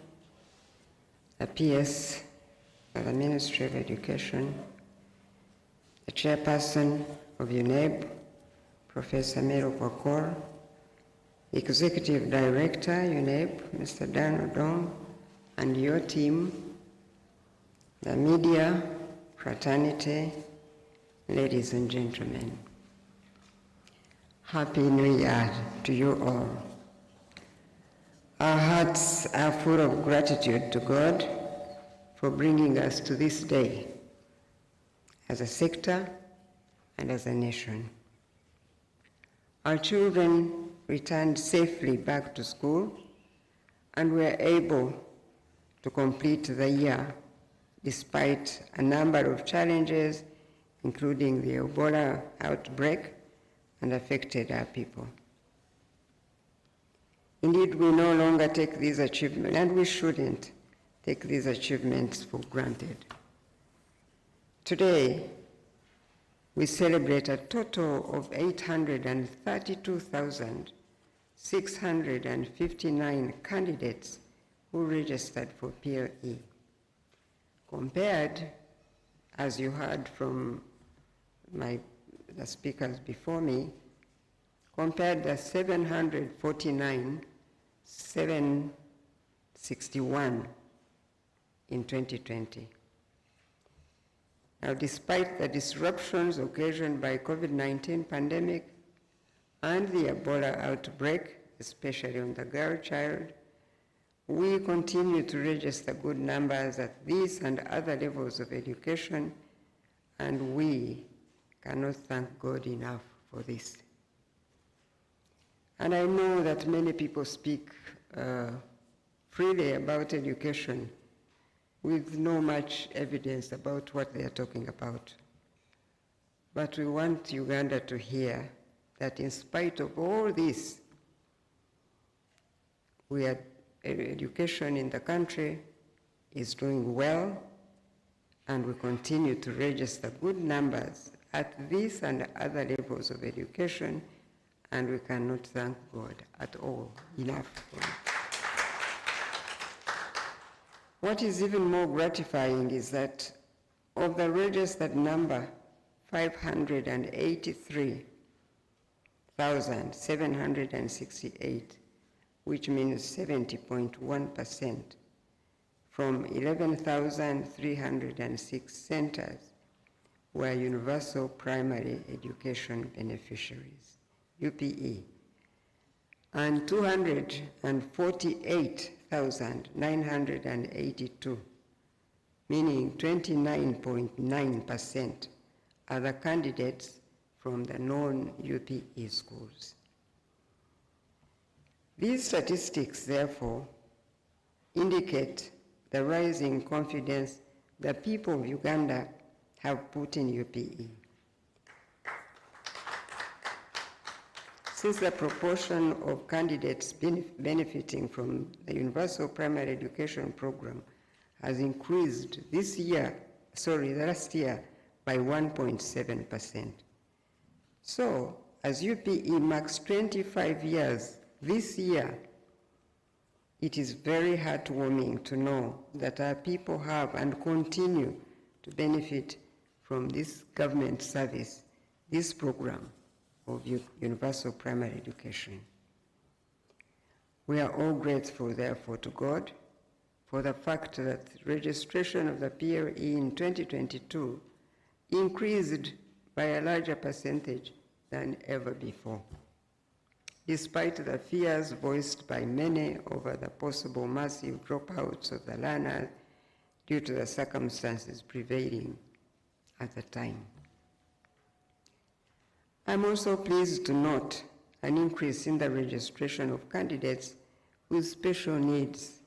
the PS of the Ministry of Education, the Chairperson of UNEB, Professor Mero Kwakor, Executive Director, UNEB, Mr. Dan Odong, and your team, the media, fraternity, ladies and gentlemen. Happy New Year to you all. Our hearts are full of gratitude to God for bringing us to this day as a sector and as a nation. Our children returned safely back to school and were able to complete the year despite a number of challenges, including the Ebola outbreak, and affected our people. Indeed, we no longer take these achievements, and we shouldn't take these achievements for granted. Today, we celebrate a total of 832,659 candidates who registered for PLE. Compared, as you heard from the speakers before me, compared the 749,761 in 2020. Now, despite the disruptions occasioned by COVID-19 pandemic and the Ebola outbreak, especially on the girl child, we continue to register good numbers at these and other levels of education, and we cannot thank God enough for this. And I know that many people speak freely about education with no much evidence about what they are talking about. But we want Uganda to hear that in spite of all this, education in the country is doing well, and we continue to register good numbers at this and other levels of education, and we cannot thank God at all enough for it. What is even more gratifying is that of the registered number, 583,768, which means 70.1%, from 11,306 centers were universal primary education beneficiaries, UPE, and 248,982 meaning 29.9% are the candidates from the non-UPE schools. These statistics, therefore, indicate the rising confidence the people of Uganda have put in UPE. Since the proportion of candidates benefiting from the Universal Primary Education Program has increased the last year by 1.7%. So, as UPE marks 25 years this year, it is very heartwarming to know that our people have and continue to benefit from this government service, this program of universal primary education. We are all grateful, therefore, to God for the fact that registration of the PLE in 2022 increased by a larger percentage than ever before, despite the fears voiced by many over the possible massive dropouts of the learners due to the circumstances prevailing at the time. I'm also pleased to note an increase in the registration of candidates with special needs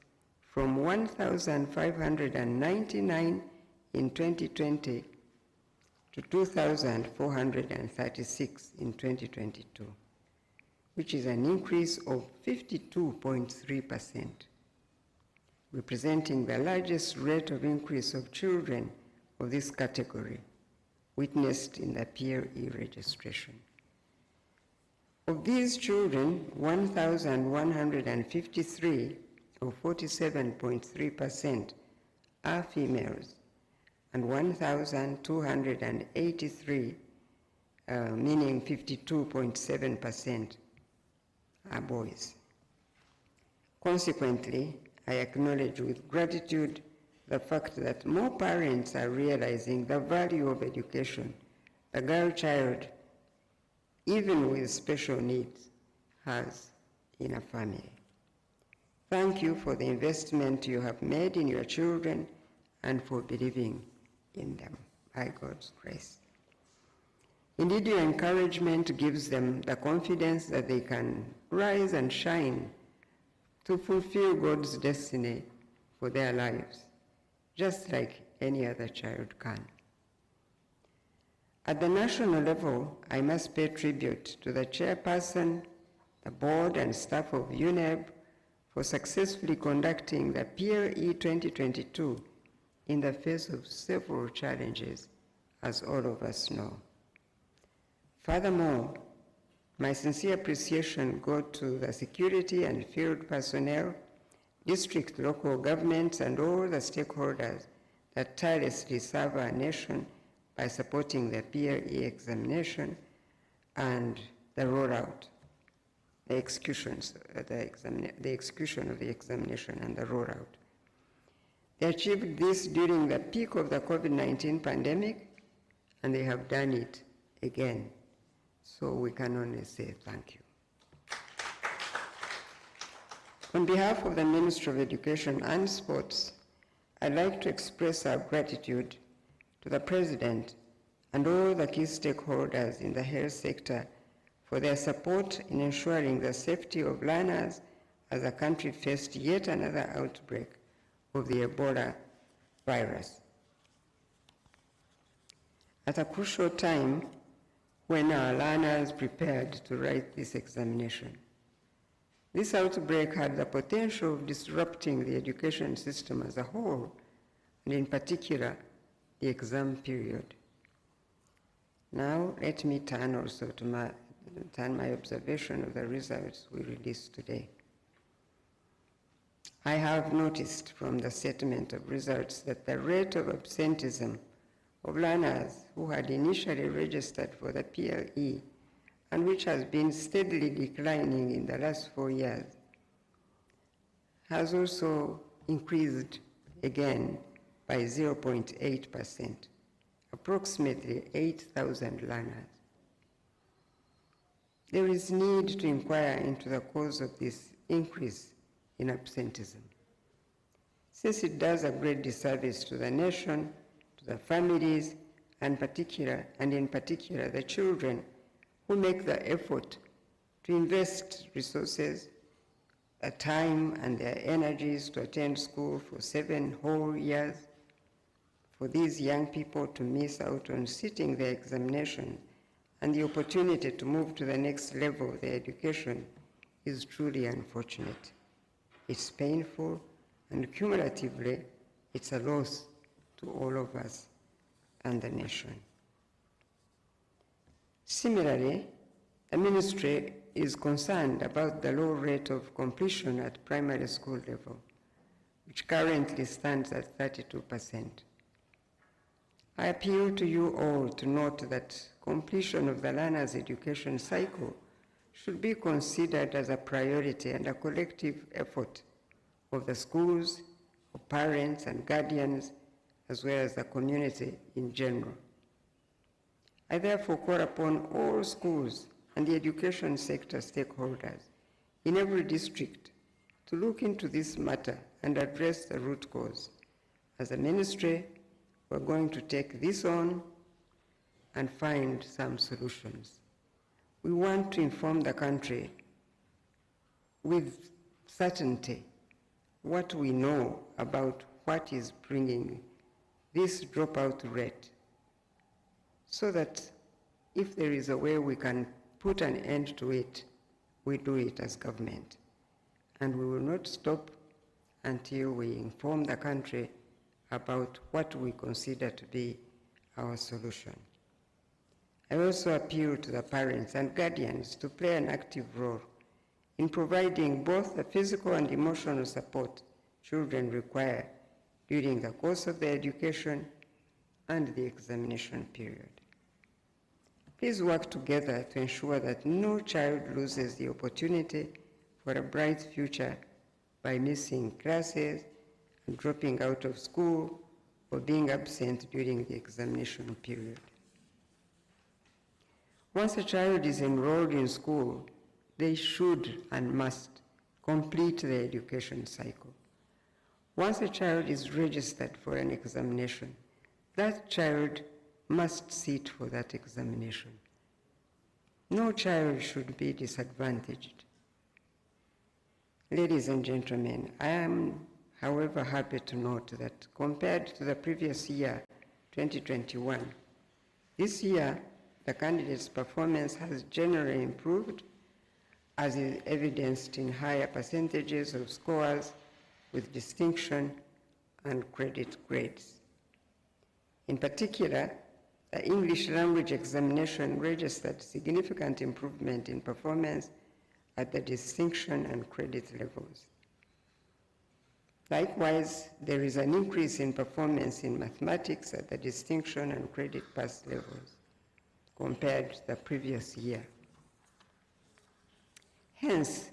from 1,599 in 2020 to 2,436 in 2022, which is an increase of 52.3%, representing the largest rate of increase of children of this category witnessed in the PLE registration. Of these children, 1,153, or 47.3%, are females, and 1,283, meaning 52.7%, are boys. Consequently, I acknowledge with gratitude the fact that more parents are realizing the value of education a girl child, even with special needs, has in a family. Thank you for the investment you have made in your children and for believing in them, by God's grace. Indeed, your encouragement gives them the confidence that they can rise and shine to fulfill God's destiny for their lives, just like any other child can. At the national level, I must pay tribute to the chairperson, the board and staff of UNEB for successfully conducting the PLE 2022 in the face of several challenges, as all of us know. Furthermore, my sincere appreciation goes to the security and field personnel, district, local governments, and all the stakeholders that tirelessly serve our nation by supporting the PLE examination and the rollout, the execution of the examination and the rollout. They achieved this during the peak of the COVID-19 pandemic, and they have done it again. So we can only say thank you. On behalf of the Ministry of Education and Sports, I'd like to express our gratitude to the President and all the key stakeholders in the health sector for their support in ensuring the safety of learners as the country faced yet another outbreak of the Ebola virus. At a crucial time when our learners prepared to write this examination, this outbreak had the potential of disrupting the education system as a whole, and in particular, the exam period. Now, let me turn also to my observation of the results we released today. I have noticed from the statement of results that the rate of absenteeism of learners who had initially registered for the PLE and which has been steadily declining in the last 4 years has also increased again by 0.8%, approximately 8,000 learners. There is need to inquire into the cause of this increase in absenteeism. since it does a great disservice to the nation, to the families, and in particular the children who make the effort to invest resources, their time and their energies to attend school for 7 whole years. For these young people to miss out on sitting their examination and the opportunity to move to the next level of their education is truly unfortunate. It's painful, and cumulatively, it's a loss to all of us and the nation. Similarly, the ministry is concerned about the low rate of completion at primary school level, which currently stands at 32%. I appeal to you all to note that completion of the learner's education cycle should be considered as a priority and a collective effort of the schools, of parents and guardians, as well as the community in general. I therefore call upon all schools and the education sector stakeholders in every district to look into this matter and address the root cause. As a ministry, we're going to take this on and find some solutions. We want to inform the country with certainty what we know about what is bringing this dropout rate, so that if there is a way we can put an end to it, we do it as government. And we will not stop until we inform the country about what we consider to be our solution. I also appeal to the parents and guardians to play an active role in providing both the physical and emotional support children require during the course of their education and the examination period. Please work together to ensure that no child loses the opportunity for a bright future by missing classes and dropping out of school or being absent during the examination period. Once a child is enrolled in school, they should and must complete the education cycle. Once a child is registered for an examination, that child must sit for that examination. No child should be disadvantaged. Ladies and gentlemen, I am, however, happy to note that compared to the previous year, 2021, this year, the candidates' performance has generally improved, as is evidenced in higher percentages of scores with distinction and credit grades. In particular, the English language examination registered significant improvement in performance at the distinction and credit levels. Likewise, there is an increase in performance in mathematics at the distinction and credit pass levels compared to the previous year. Hence,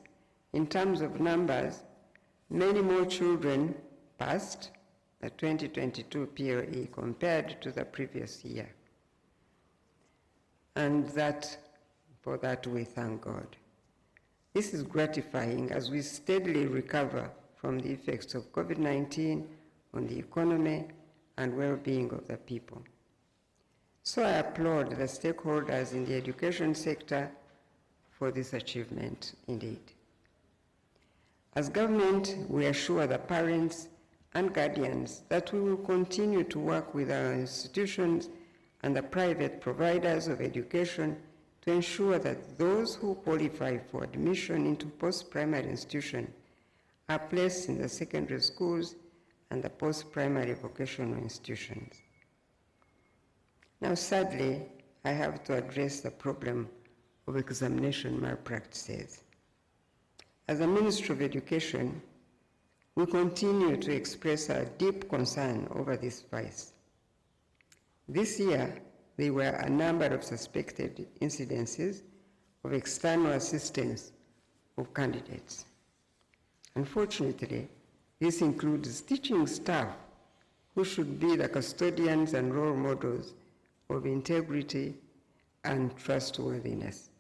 in terms of numbers, many more children passed the 2022 POE compared to the previous year. And for that we thank God. This is gratifying as we steadily recover from the effects of COVID-19 on the economy and well-being of the people. So I applaud the stakeholders in the education sector for this achievement indeed. As government, we assure the parents and guardians that we will continue to work with our institutions and the private providers of education to ensure that those who qualify for admission into post-primary institutions are placed in the secondary schools and the post-primary vocational institutions. Now, sadly, I have to address the problem of examination malpractices. As a Ministry of Education, we continue to express our deep concern over this vice. This year, there were a number of suspected incidences of external assistance of candidates. Unfortunately, this includes teaching staff who should be the custodians and role models of integrity and trustworthiness.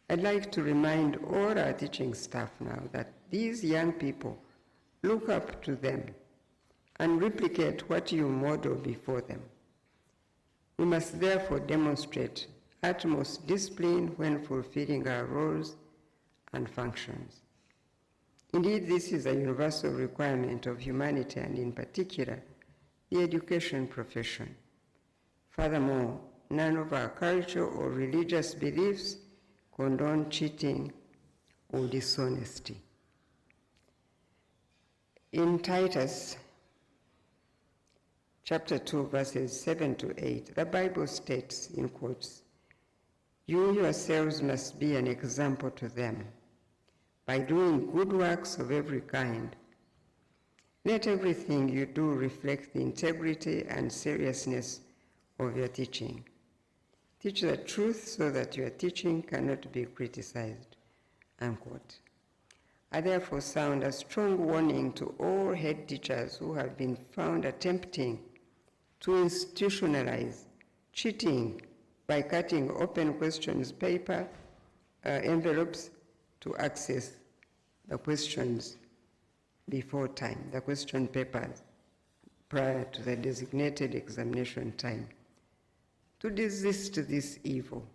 I'd like to remind all our teaching staff now that these young people look up to them and replicate what you model before them. We must therefore demonstrate utmost discipline when fulfilling our roles and functions. Indeed, this is a universal requirement of humanity, and in particular, the education profession. Furthermore, none of our cultural or religious beliefs condone cheating or dishonesty. In Titus chapter 2, verses 7 to 8, the Bible states, in quotes, "You yourselves must be an example to them by doing good works of every kind. Let everything you do reflect the integrity and seriousness of your teaching. Teach the truth so that your teaching cannot be criticized." Unquote. I therefore sound a strong warning to all head teachers who have been found attempting to institutionalize cheating by cutting open questions paper envelopes to access the questions before time, the question papers prior to the designated examination time, to desist this evil.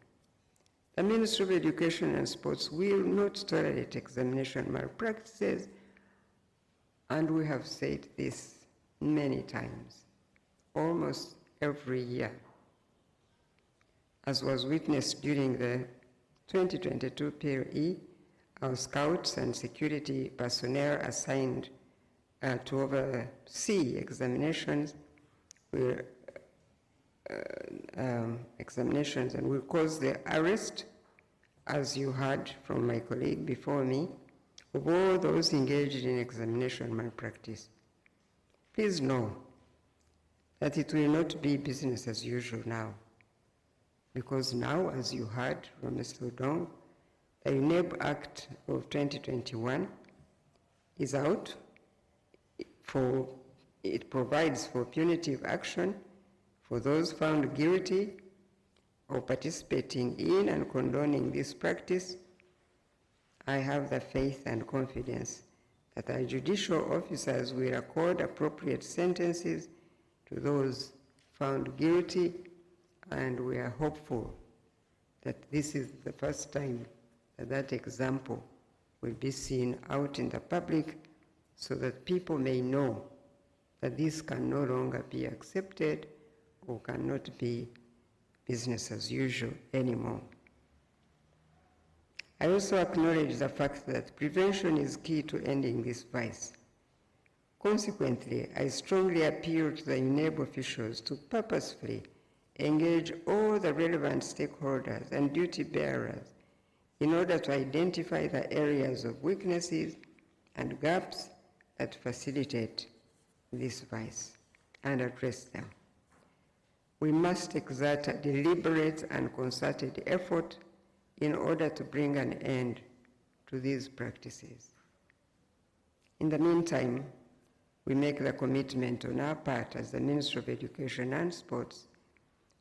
The Ministry of Education and Sports will not tolerate examination malpractices, and we have said this many times, almost every year, as was witnessed during the 2022 PLE. Our scouts and security personnel assigned to oversee examinations will and will cause the arrest, as you heard from my colleague before me, of all those engaged in examination malpractice. Please know that it will not be business as usual now, because now, as you heard from Mr. Odong, the UNEB Act of 2021 is out. It provides for punitive action for those found guilty of participating in and condoning this practice. I have the faith and confidence that our judicial officers will accord appropriate sentences to those found guilty, and we are hopeful that this is the first time that example will be seen out in the public, so that people may know that this can no longer be accepted or cannot be business as usual anymore. I also acknowledge the fact that prevention is key to ending this vice. Consequently, I strongly appeal to the UNEB officials to purposefully engage all the relevant stakeholders and duty bearers in order to identify the areas of weaknesses and gaps that facilitate this vice and address them. We must exert a deliberate and concerted effort in order to bring an end to these practices. In the meantime, we make the commitment on our part as the Ministry of Education and Sports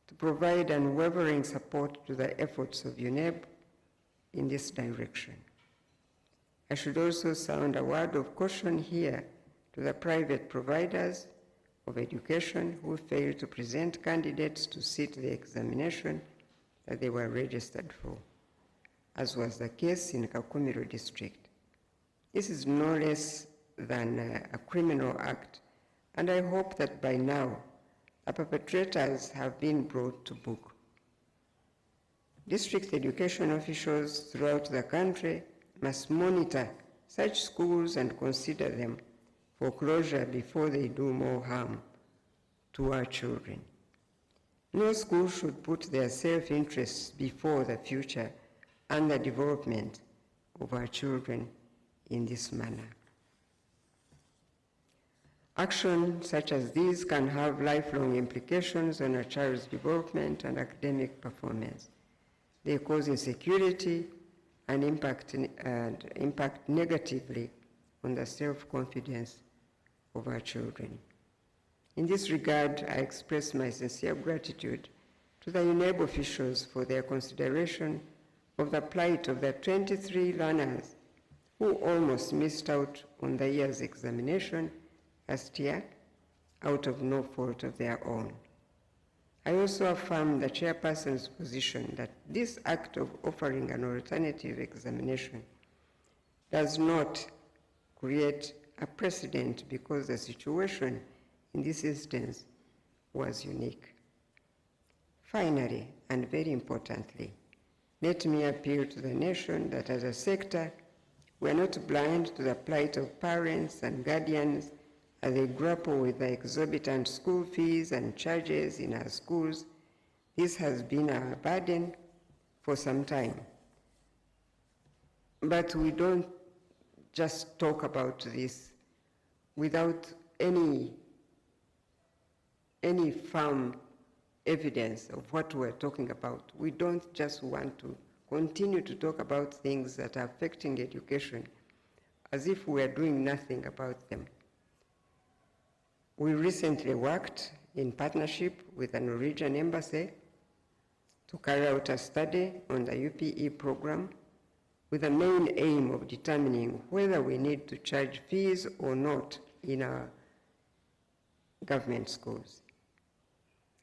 to provide unwavering support to the efforts of UNEB in this direction. I should also sound a word of caution here to the private providers of education who fail to present candidates to sit the examination that they were registered for, as was the case in Kakumiro district. This is no less than a criminal act, and I hope that by now the perpetrators have been brought to book. District education officials throughout the country must monitor such schools and consider them for closure before they do more harm to our children. No school should put their self-interests before the future and the development of our children in this manner. Actions such as these can have lifelong implications on a child's development and academic performance. They cause insecurity and impact negatively on the self-confidence of our children. In this regard, I express my sincere gratitude to the UNEB officials for their consideration of the plight of the 23 learners who almost missed out on the year's examination last year out of no fault of their own. I also affirm the chairperson's position that this act of offering an alternative examination does not create a precedent because the situation in this instance was unique. Finally, and very importantly, let me appeal to the nation that as a sector, we are not blind to the plight of parents and guardians as they grapple with the exorbitant school fees and charges in our schools. This has been our burden for some time. But we don't just talk about this without any firm evidence of what we're talking about. We don't just want to continue to talk about things that are affecting education as if we are doing nothing about them. We recently worked in partnership with the Norwegian Embassy to carry out a study on the UPE program with the main aim of determining whether we need to charge fees or not in our government schools.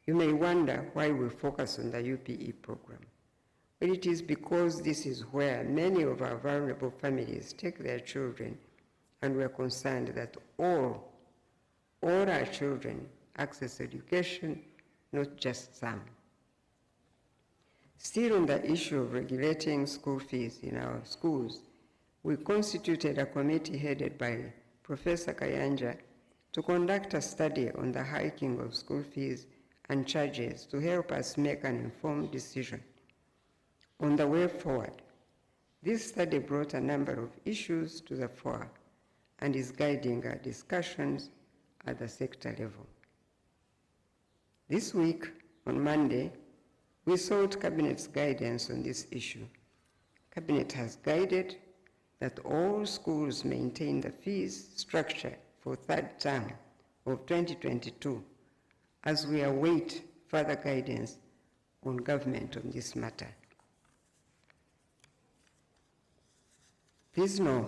You may wonder why we focus on the UPE program. Well, it is because this is where many of our vulnerable families take their children, and we are concerned that all our children access education, not just some. Still on the issue of regulating school fees in our schools, we constituted a committee headed by Professor Kayanja to conduct a study on the hiking of school fees and charges to help us make an informed decision on the way forward. This study brought a number of issues to the fore and is guiding our discussions at the sector level. This week, on Monday, we sought Cabinet's guidance on this issue. Cabinet has guided that all schools maintain the fees structure for third term of 2022 as we await further guidance on government on this matter. Please know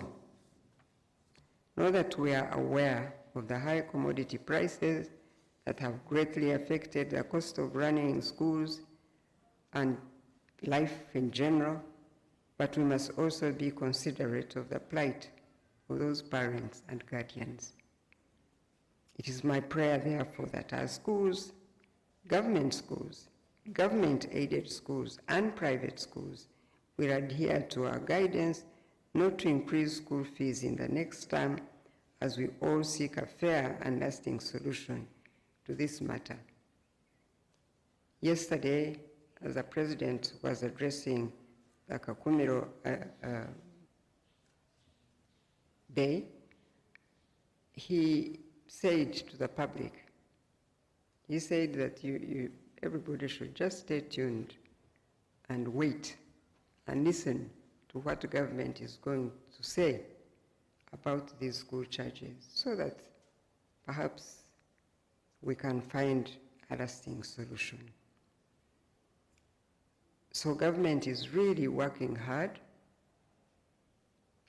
that we are aware of the high commodity prices that have greatly affected the cost of running schools and life in general, but we must also be considerate of the plight of those parents and guardians. It is my prayer, therefore, that our schools, government-aided schools, and private schools will adhere to our guidance not to increase school fees in the next term as we all seek a fair and lasting solution to this matter. Yesterday, as the President was addressing the Kakumiro Day, he said to the public, he said that everybody should just stay tuned and wait and listen to what the government is going to say about these school charges so that perhaps we can find a lasting solution. So government is really working hard.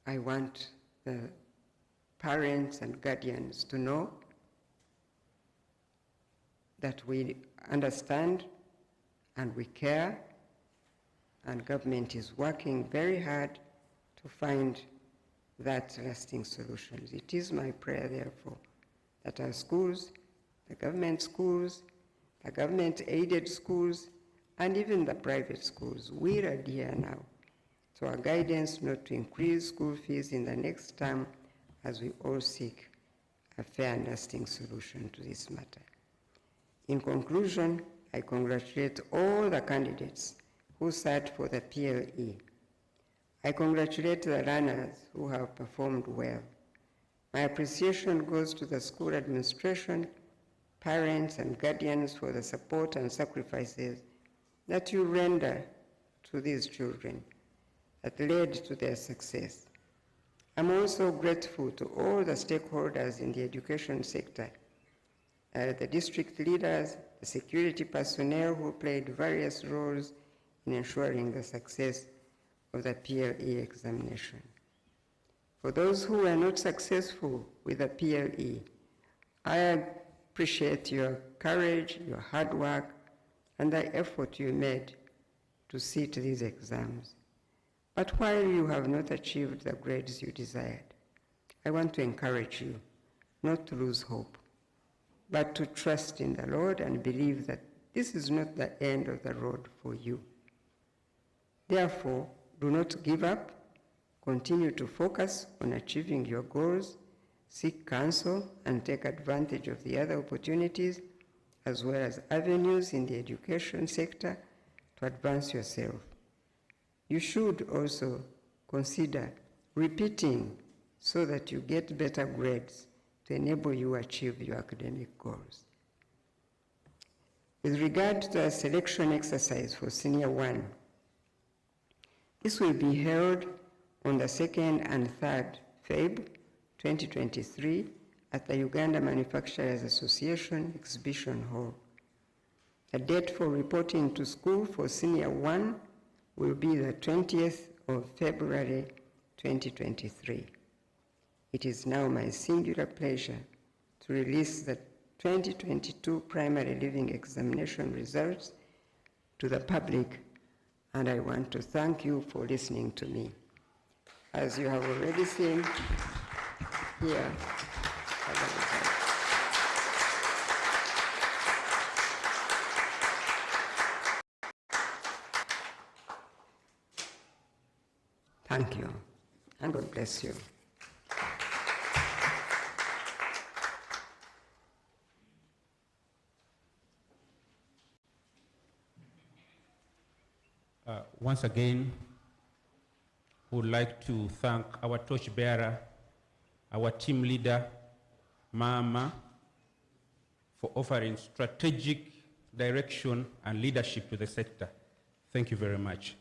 I want the parents and guardians to know that we understand and we care, and government is working very hard to find that lasting solutions. It is my prayer, therefore, that our schools, the government-aided schools, and even the private schools will adhere now to our guidance not to increase school fees in the next term as we all seek a fair and lasting solution to this matter. In conclusion, I congratulate all the candidates who sat for the PLE. I congratulate the learners who have performed well. My appreciation goes to the school administration, parents and guardians for the support and sacrifices that you render to these children that led to their success. I'm also grateful to all the stakeholders in the education sector, the district leaders, the security personnel who played various roles in ensuring the success of the PLE examination. For those who were not successful with the PLE, I appreciate your courage, your hard work, and the effort you made to sit these exams. But while you have not achieved the grades you desired, I want to encourage you not to lose hope, but to trust in the Lord and believe that this is not the end of the road for you. Therefore, do not give up. Continue to focus on achieving your goals, seek counsel, and take advantage of the other opportunities as well as avenues in the education sector to advance yourself. You should also consider repeating so that you get better grades to enable you to achieve your academic goals. With regard to the selection exercise for Senior 1, this will be held on the 2nd and 3rd Feb 2023 at the Uganda Manufacturers Association Exhibition Hall. The date for reporting to school for Senior 1 will be the 20th of February 2023. It is now my singular pleasure to release the 2022 Primary Living Examination results to the public, and I want to thank you for listening to me. As you have already seen, here are the results. Thank you, and God bless you. Once again, we would like to thank our torchbearer, our team leader, Mama, for offering strategic direction and leadership to the sector. Thank you very much.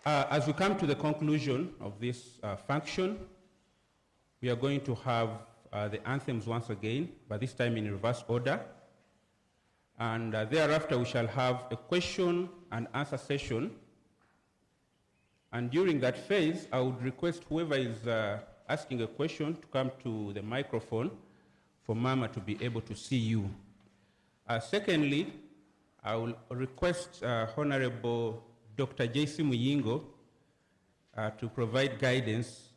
As we come to the conclusion of this function, we are going to have the anthems once again, but this time in reverse order. And thereafter, we shall have a question and answer session. And during that phase, I would request whoever is asking a question to come to the microphone for Mama to be able to see you. Secondly, I will request Honorable Dr. J.C. Muyingo to provide guidance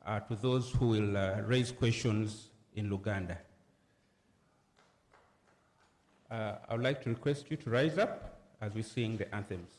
to those who will raise questions in Luganda. I would like to request you to rise up as we sing the anthems.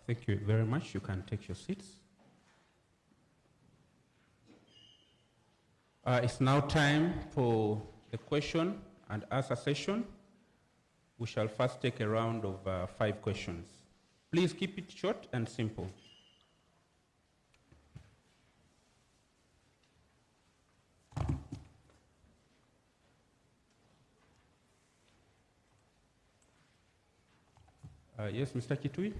Thank you very much. You can take your seats. It's now time for the question and answer session. We shall first take a round of 5 questions. Please keep it short and simple. Yes, Mr. Kitui?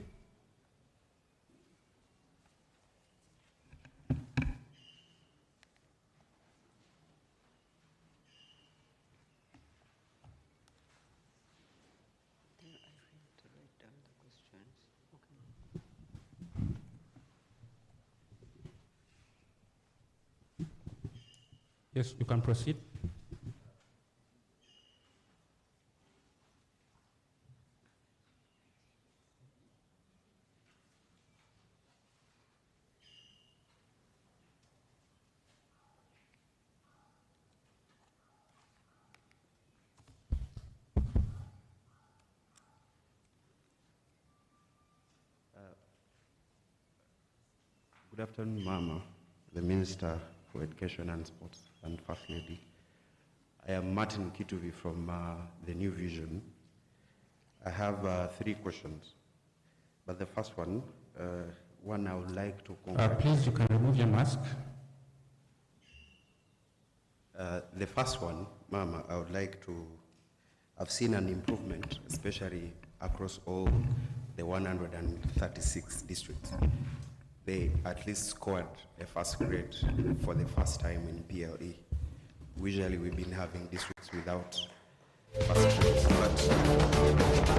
Yes, you can proceed. Good afternoon, Mama, the Minister for Education and Sports, and First Lady. I am Martin Kituvi from the New Vision. I have 3 questions, but the first one, I would like to Please, you can remove your mask. the first one, Mama, I would like to, I've seen an improvement, especially across all the 136 districts. They at least scored a first grade for the first time in PLE. Usually we've been having districts without first grades, but